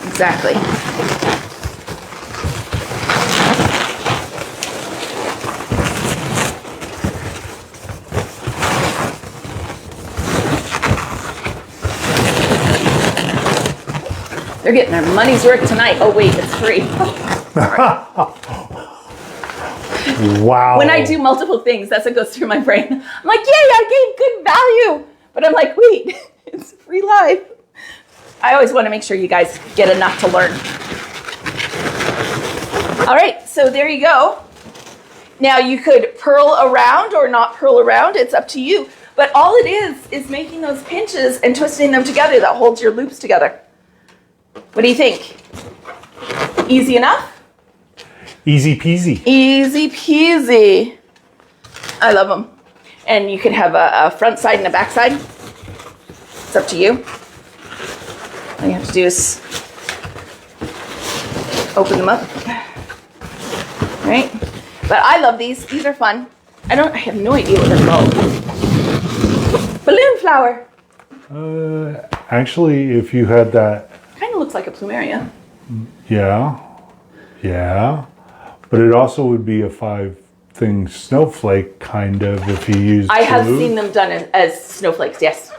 exactly. They're getting their money's worth tonight. Oh wait, it's free. Wow. When I do multiple things, that's what goes through my brain. I'm like, yay, I gave good value. But I'm like, wait, it's free live. I always want to make sure you guys get enough to learn. All right, so there you go. Now you could purl around or not purl around. It's up to you. But all it is making those pinches and twisting them together that holds your loops together. What do you think? Easy enough? Easy peasy. Easy peasy. I love them. And you can have a front side and a back side. It's up to you. All you have to do is open them up. Right? But I love these. These are fun. I have no idea what they're called. Balloon flower. Actually, if you had that. Kind of looks like a plumeria. Yeah. But it also would be a 5-thing snowflake, kind of, if you use I have glue. seen them done as snowflakes, yes.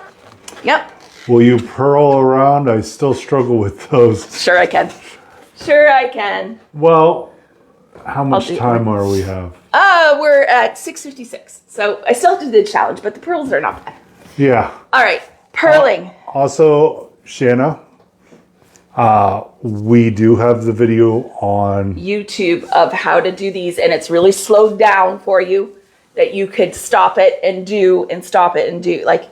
Yep. Will you purl around? I still struggle with those. Sure I can. Sure I can. Well, how much time are we have? We're at 6:56. So I still have to do the challenge, but the pearls are not bad. Yeah. All right, purling. Also, Shanna, we do have the video on YouTube of how to do these, and it's really slowed down for you that you could stop it and do and stop it and do. Like,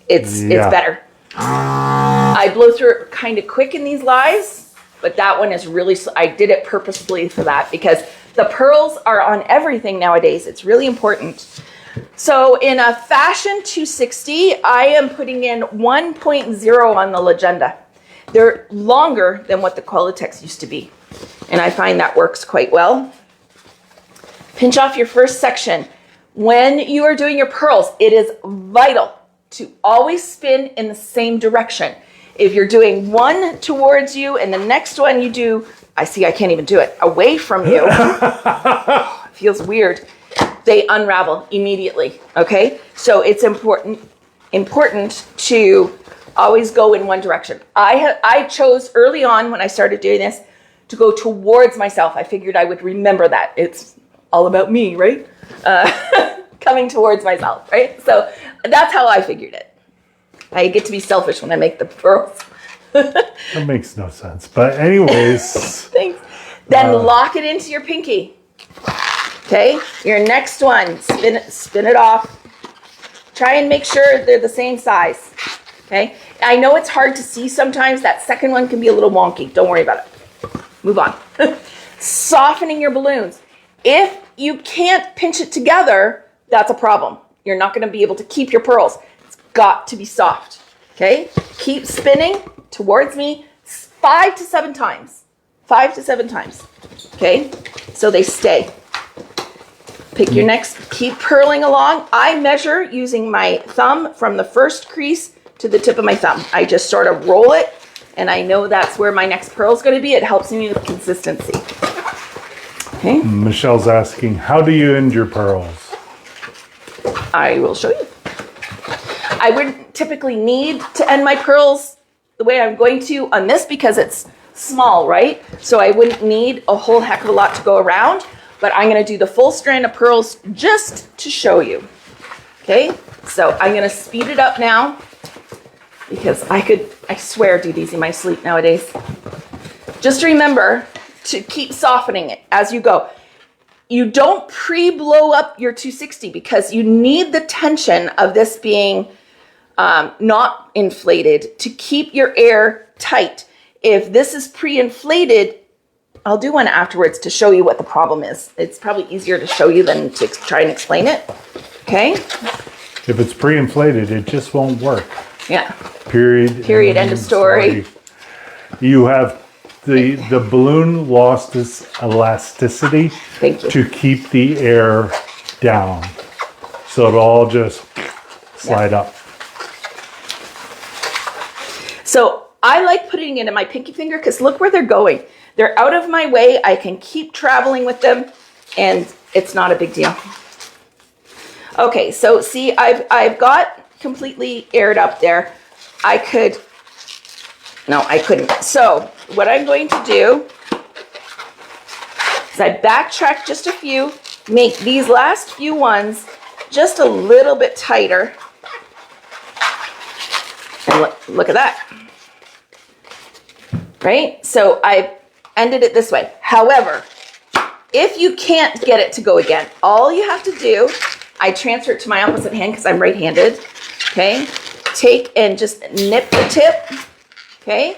it's better. I blow through it kind of quick in these lives, but that one is really, I did it purposefully for that because the pearls are on everything nowadays. It's really important. So in a Fashion 260, I am putting in 1.0 on the Legenda. They're longer than what the Qualitex used to be. And I find that works quite well. Pinch off your first section. When you are doing your pearls, it is vital to always spin in the same direction. If you're doing one towards you and the next one you do, I can't even do it, away from you. It feels weird. They unravel immediately, okay? So it's important to always go in one direction. I chose early on when I started doing this to go towards myself. I figured I would remember that. It's all about me, right? Coming towards myself, right? So that's how I figured it. I get to be selfish when I make the pearls. That makes no sense. But anyways. Thanks. Then lock it into your pinky. Okay, your next one, spin it off. Try and make sure they're the same size. Okay, I know it's hard to see sometimes. That second one can be a little wonky. Don't worry about it. Move on. Softening your balloons. If you can't pinch it together, that's a problem. You're not going to be able to keep your pearls. It's got to be soft. Okay, keep spinning towards me 5 to 7 times. 5 to 7 times. Okay, so they stay. Pick your next, keep purling along. I measure using my thumb from the first crease to the tip of my thumb. I just sort of roll it, and I know that's where my next pearl is going to be. It helps me with consistency. Okay. Michelle's asking, how do you end your pearls? I will show you. I wouldn't typically need to end my pearls the way I'm going to on this because it's small, right? So I wouldn't need a whole heck of a lot to go around. But I'm going to do the full strand of pearls just to show you. Okay, so I'm going to speed it up now because I swear, do these in my sleep nowadays. Just remember to keep softening it as you go. You don't pre-blow up your 260 because you need the tension of this being not inflated to keep your air tight. If this is pre-inflated, I'll do one afterwards to show you what the problem is. It's probably easier to show you than to try and explain it. Okay? If it's pre-inflated, it just won't work. Yeah. Period. End of story. You have the balloon lost its elasticity Thank you. to keep the air down. So it'll all just slide up. So I like putting it in my pinky finger because look where they're going. They're out of my way. I can keep traveling with them and it's not a big deal. Okay, so see, I've got completely aired up there. I couldn't. So what I'm going to do is I backtrack just a few, make these last few ones just a little bit tighter. And look at that. Right? So I ended it this way. However, if you can't get it to go again, all you have to do, I transfer it to my opposite hand because I'm right-handed. Okay? Take and just nip the tip. Okay?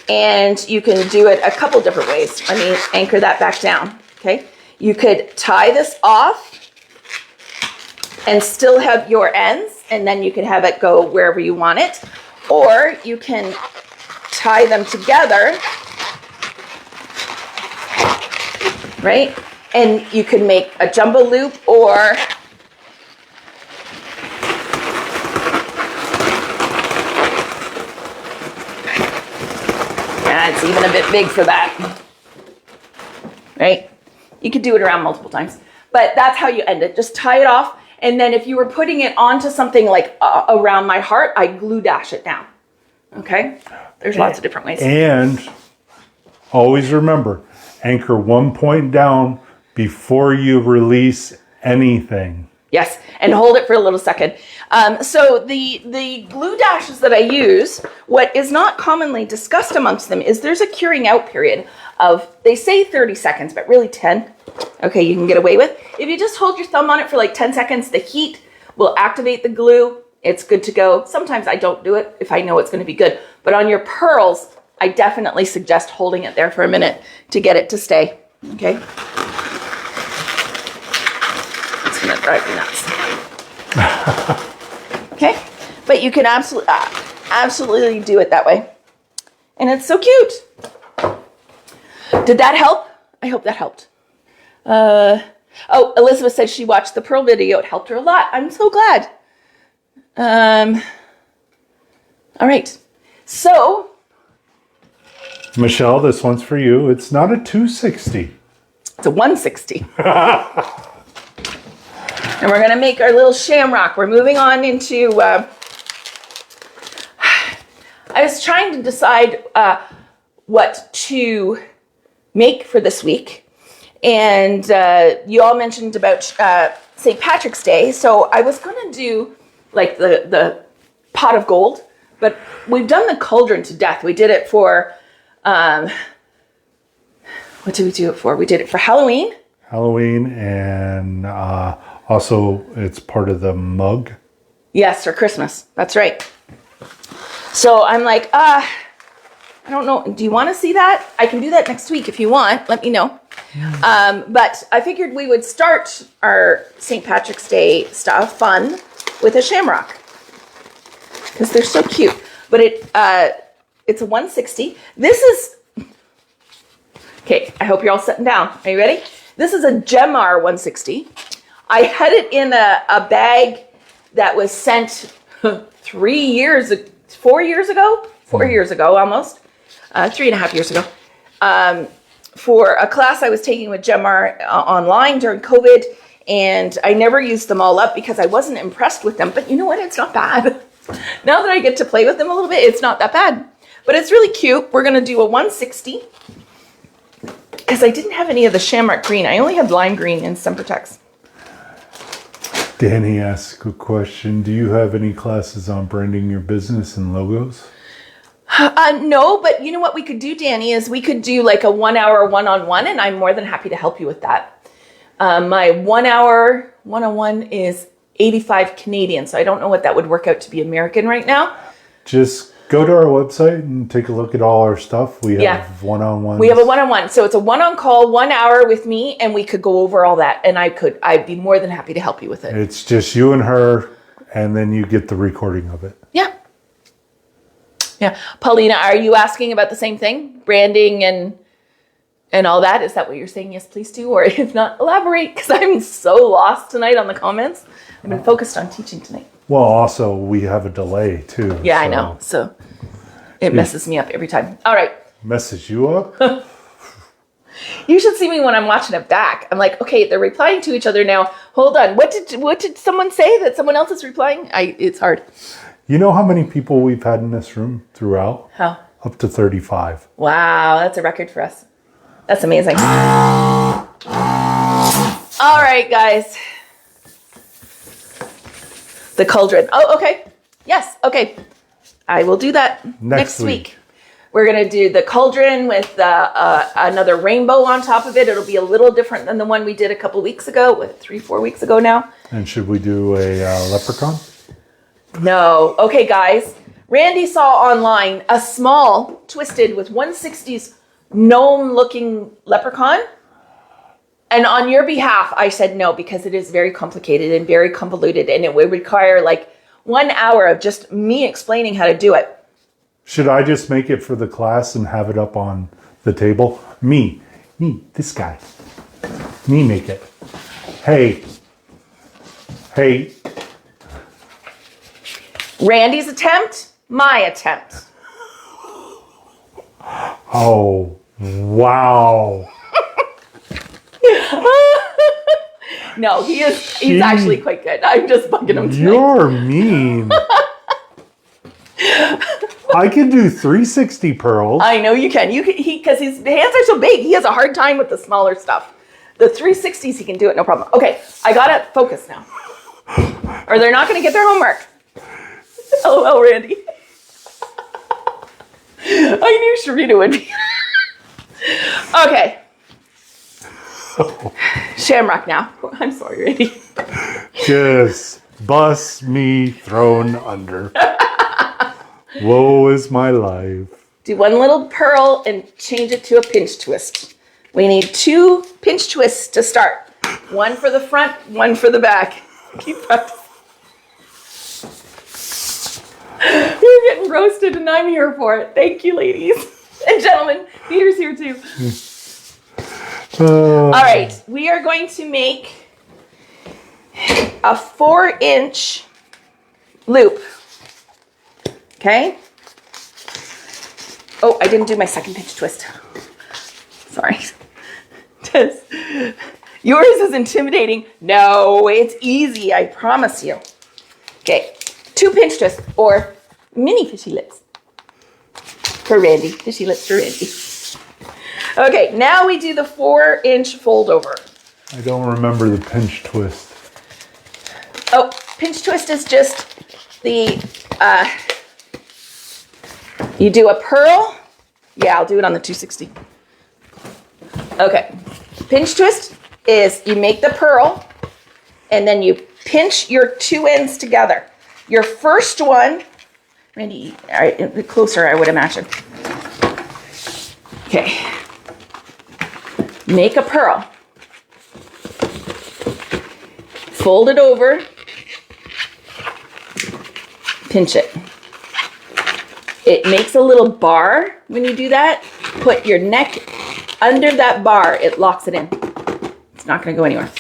And you can do it a couple different ways. Let me anchor that back down. Okay? You could tie this off and still have your ends, and then you can have it go wherever you want it. Or you can tie them together, right? And you can make a jumbo loop or it's even a bit big for that, right? You could do it around multiple times, but that's how you end it. Just tie it off. And then if you were putting it onto something like around my heart, I glue dash it down. Okay? There's lots of different ways. And always remember, anchor one point down before you release anything. Yes, and hold it for a little second. So the glue dashes that I use, what is not commonly discussed amongst them is there's a curing out period of, they say 30 seconds, but really 10. Okay, you can get away with. If you just hold your thumb on it for like 10 seconds, the heat will activate the glue. It's good to go. Sometimes I don't do it if I know it's going to be good. But on your pearls, I definitely suggest holding it there for a minute to get it to stay. Okay? It's going to drive me nuts. Okay? But you can absolutely do it that way. And it's so cute. Did that help? I hope that helped. Oh, Elizabeth said she watched the pearl video. It helped her a lot. I'm so glad. All right. So, Michelle, this one's for you. It's not a 260. It's a 160. And we're going to make our little shamrock. We're moving on into... I was trying to decide what to make for this week. And you all mentioned about St. Patrick's Day. So I was going to do like the pot of gold. But we've done the cauldron to death. We did it for... what did we do it for? We did it for Halloween. Halloween, and also it's part of the mug. Yes, for Christmas. That's right. So I'm like, I don't know. Do you want to see that? I can do that next week if you want. Let me know. But I figured we would start our St. Patrick's Day stuff fun with a shamrock because they're so cute. But it's a 160. This is... Okay, I hope you're all sitting down. Are you ready? This is a Gemar 160. I had it in a bag that was sent 4 years ago, almost, 3.5 years ago, for a class I was taking with Gemar online during COVID, and I never used them all up because I wasn't impressed with them. But you know what? It's not bad. Now that I get to play with them a little bit, it's not that bad. But it's really cute. We're going to do a 160. Because I didn't have any of the shamrock green. I only had lime green in Sempertex. Danny asked a question. Do you have any classes on branding your business and logos? No, but you know what we could do, Danny, is we could do like a 1 hour one-on-one, and I'm more than happy to help you with that. My 1 hour one-on-one is 85 Canadian, so I don't know what that would work out to be American right now. Just Go to our website and take a look at all our stuff. We have one-on-ones. We have a one-on-one. So it's a one-on-call, 1 hour with me, and we could go over all that. And I'd be more than happy to help you with it. It's just you and her, and then you get the recording of it. Yeah. Yeah. Paulina, are you asking about the same thing? Branding and all that? Is that what you're saying? Yes, please do. Or if not, elaborate, because I'm so lost tonight on the comments. I've been focused on teaching tonight. Well, also, we have a delay, too. Yeah, I know. So it messes me up every time. All right. Messes you up? You should see me when I'm watching it back. I'm like, okay, they're replying to each other now. Hold on. What did someone say that someone else is replying? It's hard. You know how many people we've had in this room throughout? How? Up to 35. Wow, that's a record for us. That's amazing. All right, guys. The cauldron. Oh, okay. Yes, okay. I will do that next week. We're going to do the cauldron with another rainbow on top of it. It'll be a little different than the one we did a couple weeks ago, 3-4 weeks ago now. And should we do a leprechaun? No. Okay, guys. Randy saw online a small, twisted with 160s gnome-looking leprechaun. And on your behalf, I said no, because it is very complicated and very convoluted, and it would require like 1 hour of just me explaining how to do it. Should I just make it for the class and have it up on the table? Me, this guy. Me make it. Hey. Randy's attempt, my attempt. Oh, wow. No, he's actually quite good. I'm just bugging him tonight. You're mean. I can do 360 pearls. I know you can. Because his hands are so big, he has a hard time with the smaller stuff. The 360s, he can do it, no problem. Okay, I gotta focus now. Or they're not gonna get their homework. LOL, Randy. I knew Sharita would be. Okay. Shamrock now. I'm sorry, Randy. Just bust me thrown under. Woe is my life. Do one little pearl and change it to a pinch twist. We need 2 pinch twists to start. One for the front, one for the back. Keep practicing. You're getting roasted and I'm here for it. Thank you, ladies and gentlemen. Peter's here too. All right, we are going to make a 4-inch loop. Okay. Oh, I didn't do my second pinch twist. Sorry. Tess, yours is intimidating. No, it's easy, I promise you. Okay, 2 pinch twists or mini fishy lips for Randy. Fishy lips for Randy. Okay, now we do the 4-inch fold over. I don't remember the pinch twist. Oh, pinch twist is just the, you do a pearl. Yeah, I'll do it on the 260. Okay, pinch twist is you make the pearl and then you pinch your 2 ends together. Your first one, Randy, all right, closer I would imagine. Okay. Make a pearl. Fold it over. Pinch it. It makes a little bar when you do that. Put your neck under that bar. It locks it in. It's not going to go anywhere.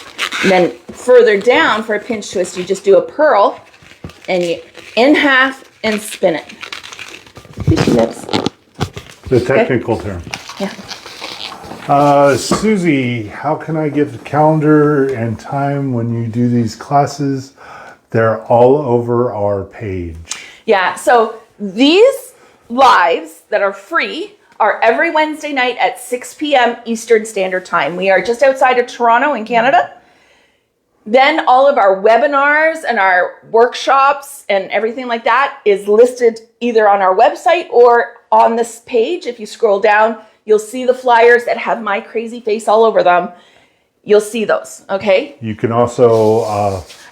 And then further down for a pinch twist, you just do a pearl and you in half and spin it. Fishy lips. The technical term. Yeah. Susie, how can I get the calendar and time when you do these classes? They're all over our page. Yeah, so these lives that are free are every Wednesday night at 6 p.m. Eastern Standard Time. We are just outside of Toronto in Canada. Then all of our webinars and our workshops and everything like that is listed either on our website or on this page. If you scroll down, you'll see the flyers that have my crazy face all over them. You'll see those, okay? You can also...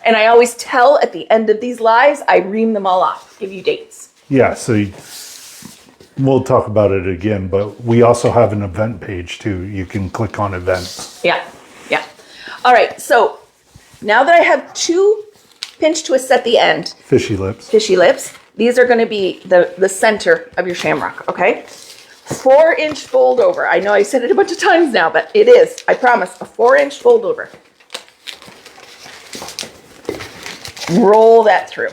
and I always tell at the end of these lives, I ream them all off, give you dates. Yeah, so we'll talk about it again, but we also have an event page too. You can click on events. Yeah, yeah. All right, so now that I have 2 pinch twists at the end, Fishy lips. these are going to be the center of your shamrock, okay? 4-inch fold over. I know I said it a bunch of times now, but it is, I promise, a 4-inch fold over. Roll that through.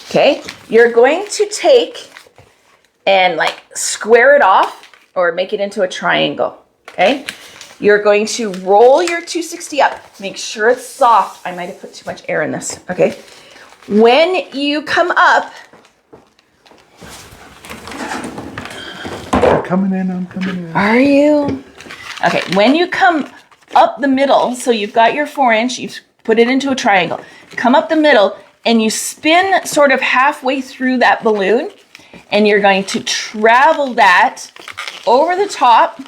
Okay, you're going to take and like square it off or make it into a triangle, okay? You're going to roll your 260 up. Make sure it's soft. I might have put too much air in this, okay? When you come up, I'm coming in. are you? Okay, when you come up the middle, so you've got your 4-inch, you've put it into a triangle. Come up the middle and you spin sort of halfway through that balloon, and you're going to travel that over the top,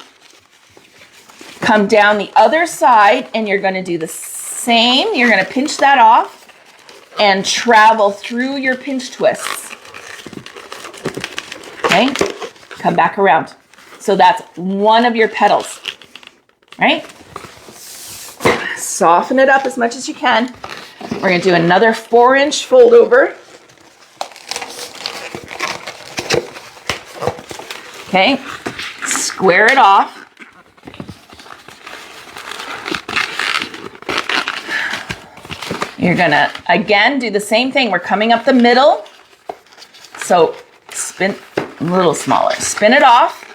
come down the other side, and you're going to do the same. You're going to pinch that off and travel through your pinch twists. Okay, come back around. So that's one of your petals, right? Soften it up as much as you can. We're going to do another 4-inch fold over. Okay, square it off. You're going to, again, do the same thing. We're coming up the middle. So spin a little smaller. Spin it off.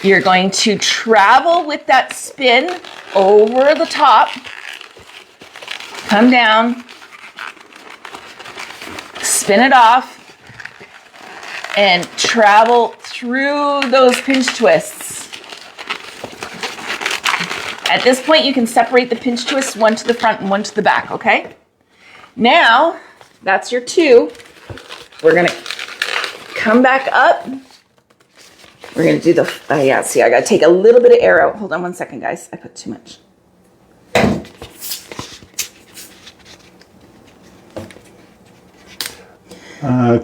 You're going to travel with that spin over the top. Come down. Spin it off. And travel through those pinch twists. At this point, you can separate the pinch twists, one to the front and one to the back, okay? Now, that's your 2. We're gonna come back up. We're gonna do the, yeah, see, I gotta take a little bit of air out. Hold on one second, guys. I put too much.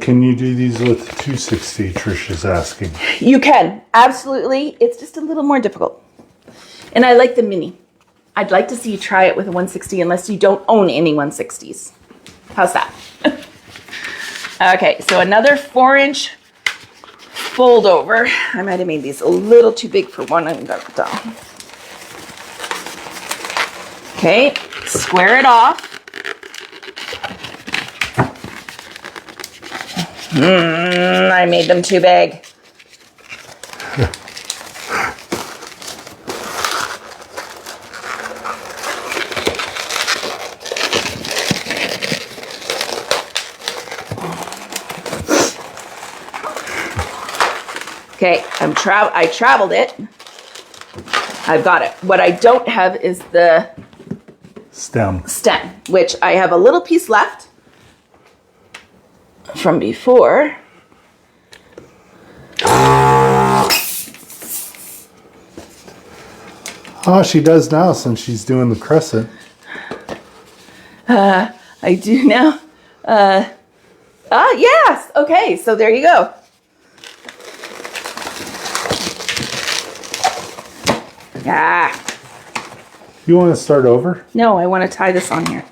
Can you do these with 260? Trish is asking. You can, absolutely. It's just a little more difficult. And I like the mini. I'd like to see you try it with a 160 unless you don't own any 160s. How's that? Okay, so another 4-inch fold over. I might have made these a little too big for one. I'm gonna down. Okay, square it off. I made them too big. Okay, I traveled it. I've got it. What I don't have is the stem, which I have a little piece left from before. Oh, she does now since she's doing the crescent. I do now. Yes. Okay, so there you go. Ah. You want to start over? No, I want to tie this on here.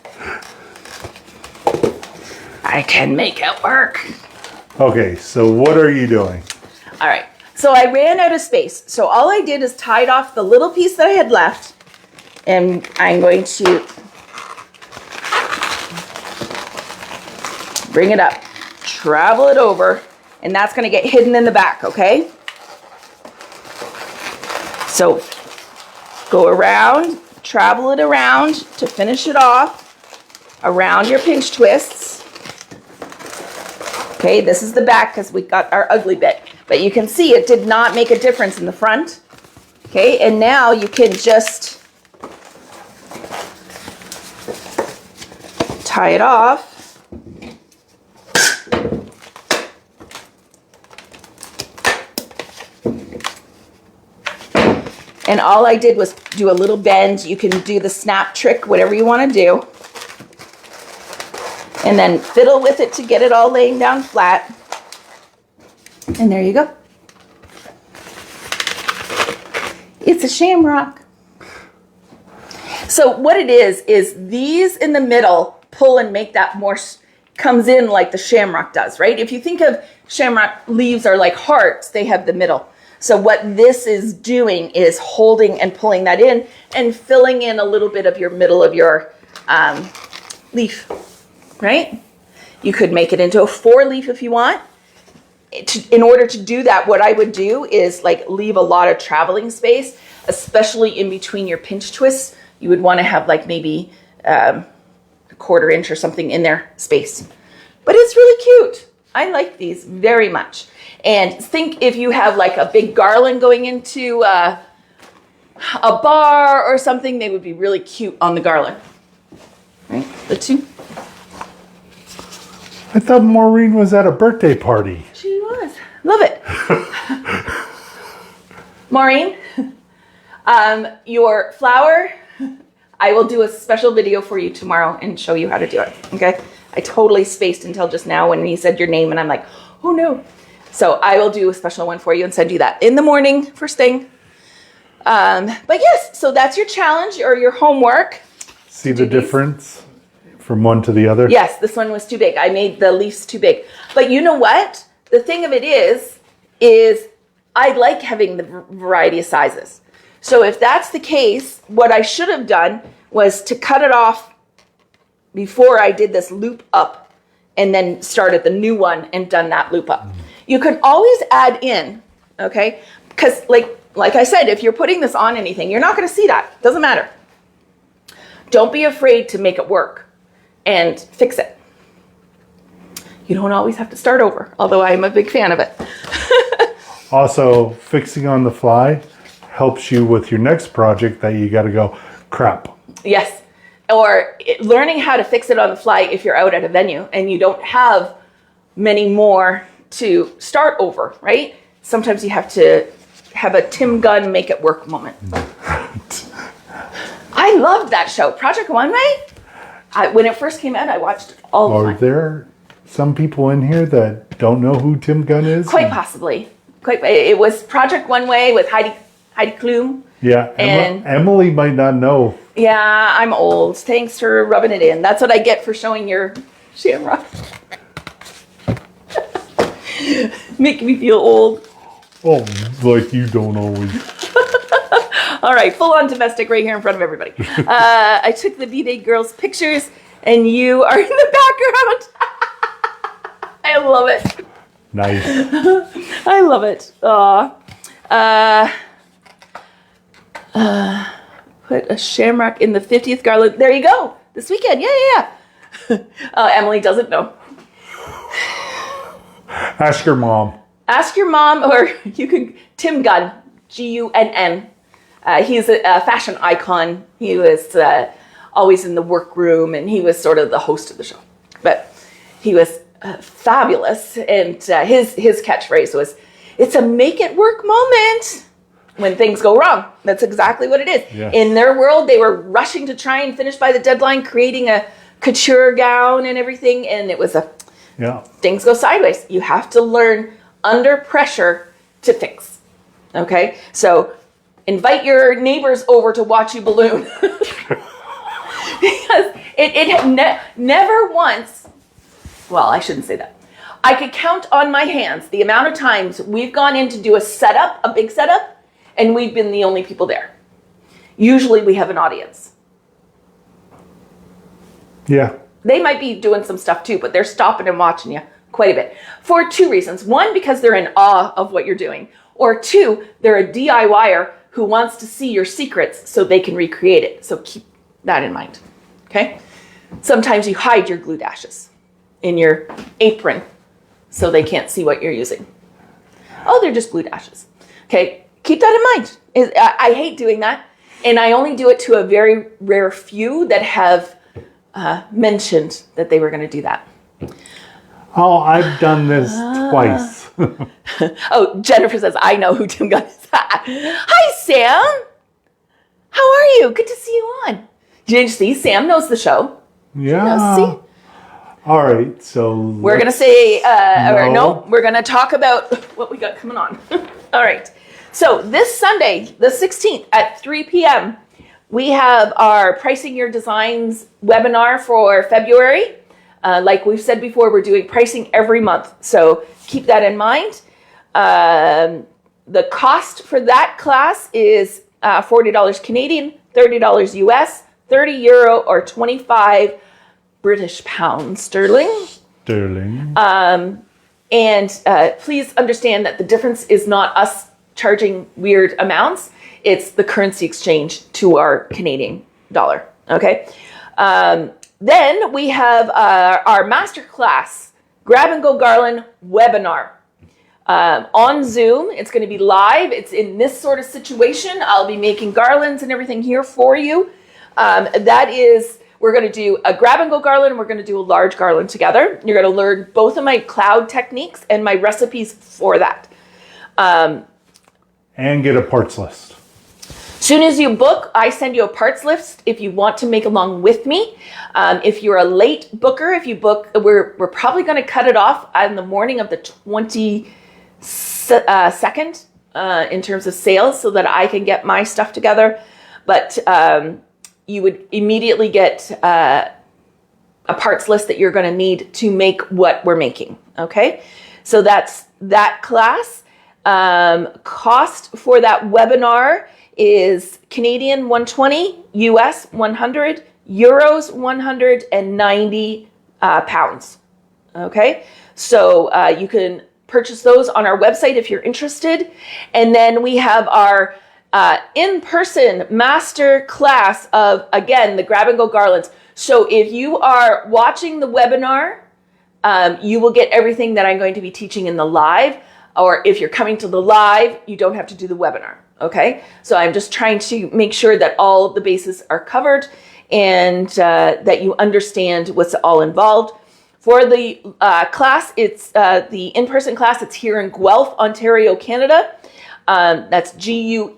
I can make it work. Okay, so what are you doing? All right, so I ran out of space. So all I did is tied off the little piece that I had left, and I'm going to bring it up, travel it over, and that's going to get hidden in the back, okay? So go around, travel it around to finish it off around your pinch twists. Okay, this is the back because we got our ugly bit. But you can see it did not make a difference in the front. Okay, and now you can just tie it off. And all I did was do a little bend. You can do the snap trick, whatever you want to do. And then fiddle with it to get it all laying down flat. And there you go. It's a shamrock. So what it is these in the middle pull and make that more, comes in like the shamrock does, right? If you think of shamrock leaves are like hearts, they have the middle. So what this is doing is holding and pulling that in and filling in a little bit of your middle of your leaf, right? You could make it into a 4-leaf if you want. In order to do that, what I would do is like leave a lot of traveling space, especially in between your pinch twists. You would want to have like maybe a 1/4 inch or something in there space. But it's really cute. I like these very much. And think if you have like a big garland going into a bar or something, they would be really cute on the garland. Right? The two. I thought Maureen was at a birthday party. She was. Love it. Maureen, your flower, I will do a special video for you tomorrow and show you how to do it. Okay? I totally spaced until just now when he said your name and I'm like, oh no. So I will do a special one for you and send you that in the morning, first thing. But yes, so that's your challenge or your homework. See the difference from one to the other? Yes, this one was too big. I made the leaves too big. But you know what? The thing of it is I like having the variety of sizes. So if that's the case, what I should have done was to cut it off before I did this loop up and then started the new one and done that loop up. You can always add in, okay? Because like I said, if you're putting this on anything, you're not going to see that. Doesn't matter. Don't be afraid to make it work and fix it. You don't always have to start over, although I'm a big fan of it. Also, fixing on the fly helps you with your next project that you got to go, crap. Yes. Or learning how to fix it on the fly if you're out at a venue and you don't have many more to start over, right? Sometimes you have to have a Tim Gunn make it work moment. I loved that show, Project One Way. When it first came out, I watched it all the time. Are there some people in here that don't know who Tim Gunn is? Quite possibly. It was Project One Way with Heidi Klum. Yeah, Emily might not know. Yeah, I'm old. Thanks for rubbing it in. That's what I get for showing your shamrock. Make me feel old. Oh, like you don't always. All right, full on domestic right here in front of everybody. I took the B-Day girls' pictures, and you are in the background. I love it. Nice. I love it. Put a shamrock in the 50th garland. There you go. This weekend. Yeah. Emily doesn't know. Ask your mom. Ask your mom, or you can, Tim Gunn, Gunn. He's a fashion icon. He was always in the workroom, and he was sort of the host of the show. But he was fabulous, and his catchphrase was, "It's a make it work moment." When things go wrong, that's exactly what it is. Yeah. In their world, they were rushing to try and finish by the deadline, creating a couture gown and everything, and it was things go sideways. You have to learn under pressure to fix. Okay, so invite your neighbors over to watch you balloon. Because it had never once, well, I shouldn't say that. I could count on my hands the amount of times we've gone in to do a setup, a big setup, and we've been the only people there. Usually we have an audience. Yeah. They might be doing some stuff too, but they're stopping and watching you quite a bit. For 2 reasons. One, because they're in awe of what you're doing. Or 2, they're a DIYer who wants to see your secrets so they can recreate it. So keep that in mind, okay? Sometimes you hide your glue dashes in your apron so they can't see what you're using. Oh, they're just glue dashes. Okay, keep that in mind. I hate doing that, and I only do it to a very rare few that have mentioned that they were going to do that. Oh, I've done this twice. Oh, Jennifer says, I know who Tim Gunn is. Hi, Sam. How are you? Good to see you on. Did you see? Sam knows the show. Yeah. See? All right, so We're going to say, we're going to talk about what we got coming on. All right. So this Sunday, the 16th at 3 p.m., we have our Pricing Your Designs webinar for February. Like we've said before, we're doing pricing every month. So keep that in mind. The cost for that class is $40 Canadian, $30 US, €30 or 25 British pounds sterling. And please understand that the difference is not us charging weird amounts. It's the currency exchange to our Canadian dollar. Okay. Then we have our masterclass Grab and Go Garland webinar on Zoom. It's going to be live. It's in this sort of situation. I'll be making garlands and everything here for you. We're going to do a grab and go garland, and we're going to do a large garland together. You're going to learn both of my cloud techniques and my recipes for that. And get a parts list. Soon as you book, I send you a parts list if you want to make along with me. If you're a late booker, if you book, we're probably going to cut it off on the morning of the 22nd in terms of sales so that I can get my stuff together. But you would immediately get a parts list that you're going to need to make what we're making. Okay, so that's that class. Cost for that webinar is Canadian 120, US 100, euros 190 pounds. Okay, so you can purchase those on our website if you're interested. And then we have our in-person master class of, again, the Grab and Go Garlands. So if you are watching the webinar, you will get everything that I'm going to be teaching in the live. Or if you're coming to the live, you don't have to do the webinar. Okay, so I'm just trying to make sure that all the bases are covered and that you understand what's all involved. For the class, it's the in-person class. It's here in Guelph, Ontario, Canada. That's Guelph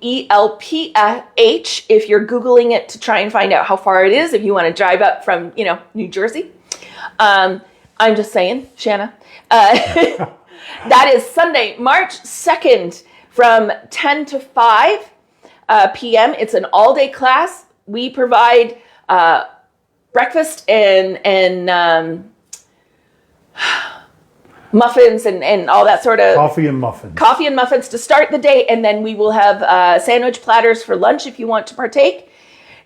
if you're Googling it to try and find out how far it is, if you want to drive up from, New Jersey. I'm just saying, Shanna. That is Sunday, March 2nd from 10 to 5 p.m. It's an all-day class. We provide breakfast and muffins and all that sort of coffee and muffins to start the day, and then we will have sandwich platters for lunch if you want to partake.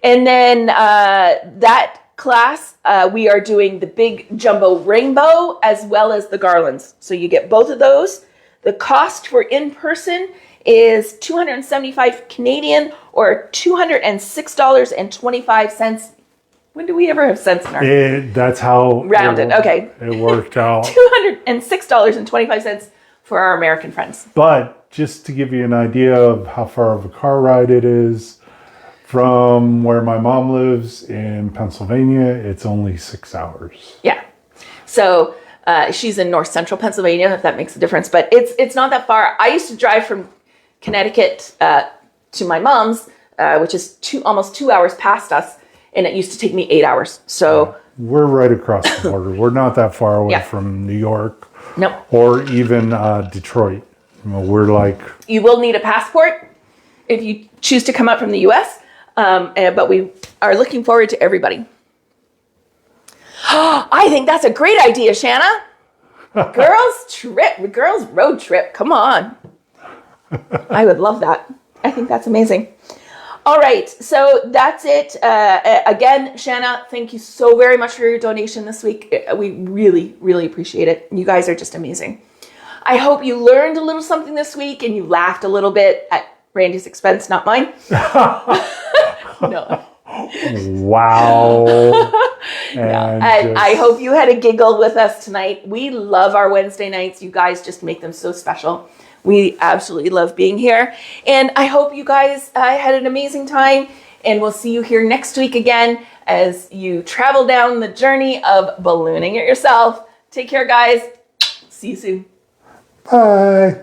And then that class we are doing the big jumbo rainbow as well as the garlands, so you get both of those. The cost for in-person is 275 Canadian or $206.25. When do we ever have cents in our? That's how rounded. Okay, it worked out. $206.25 for our American friends. But just to give you an idea of how far of a car ride it is from where my mom lives in Pennsylvania, it's only 6 hours. Yeah, so she's in north central Pennsylvania, if that makes a difference. But it's not that far. I used to drive from Connecticut to my mom's, which is almost 2 hours past us. And it used to take me 8 hours. So we're right across the border. We're not that far away from New York. Nope. Or even Detroit. We're like... You will need a passport if you choose to come up from the U.S. But we are looking forward to everybody. I think that's a great idea, Shanna. Girls road trip. Come on. I would love that. I think that's amazing. All right, so that's it. Again, Shanna, thank you so very much for your donation this week. We really, really appreciate it. You guys are just amazing. I hope you learned a little something this week and you laughed a little bit at Randy's expense, not mine. No. Wow. I hope you had a giggle with us tonight. We love our Wednesday nights. You guys just make them so special. We absolutely love being here. And I hope you guys had an amazing time. And we'll see you here next week again as you travel down the journey of ballooning it yourself. Take care, guys. See you soon. Bye.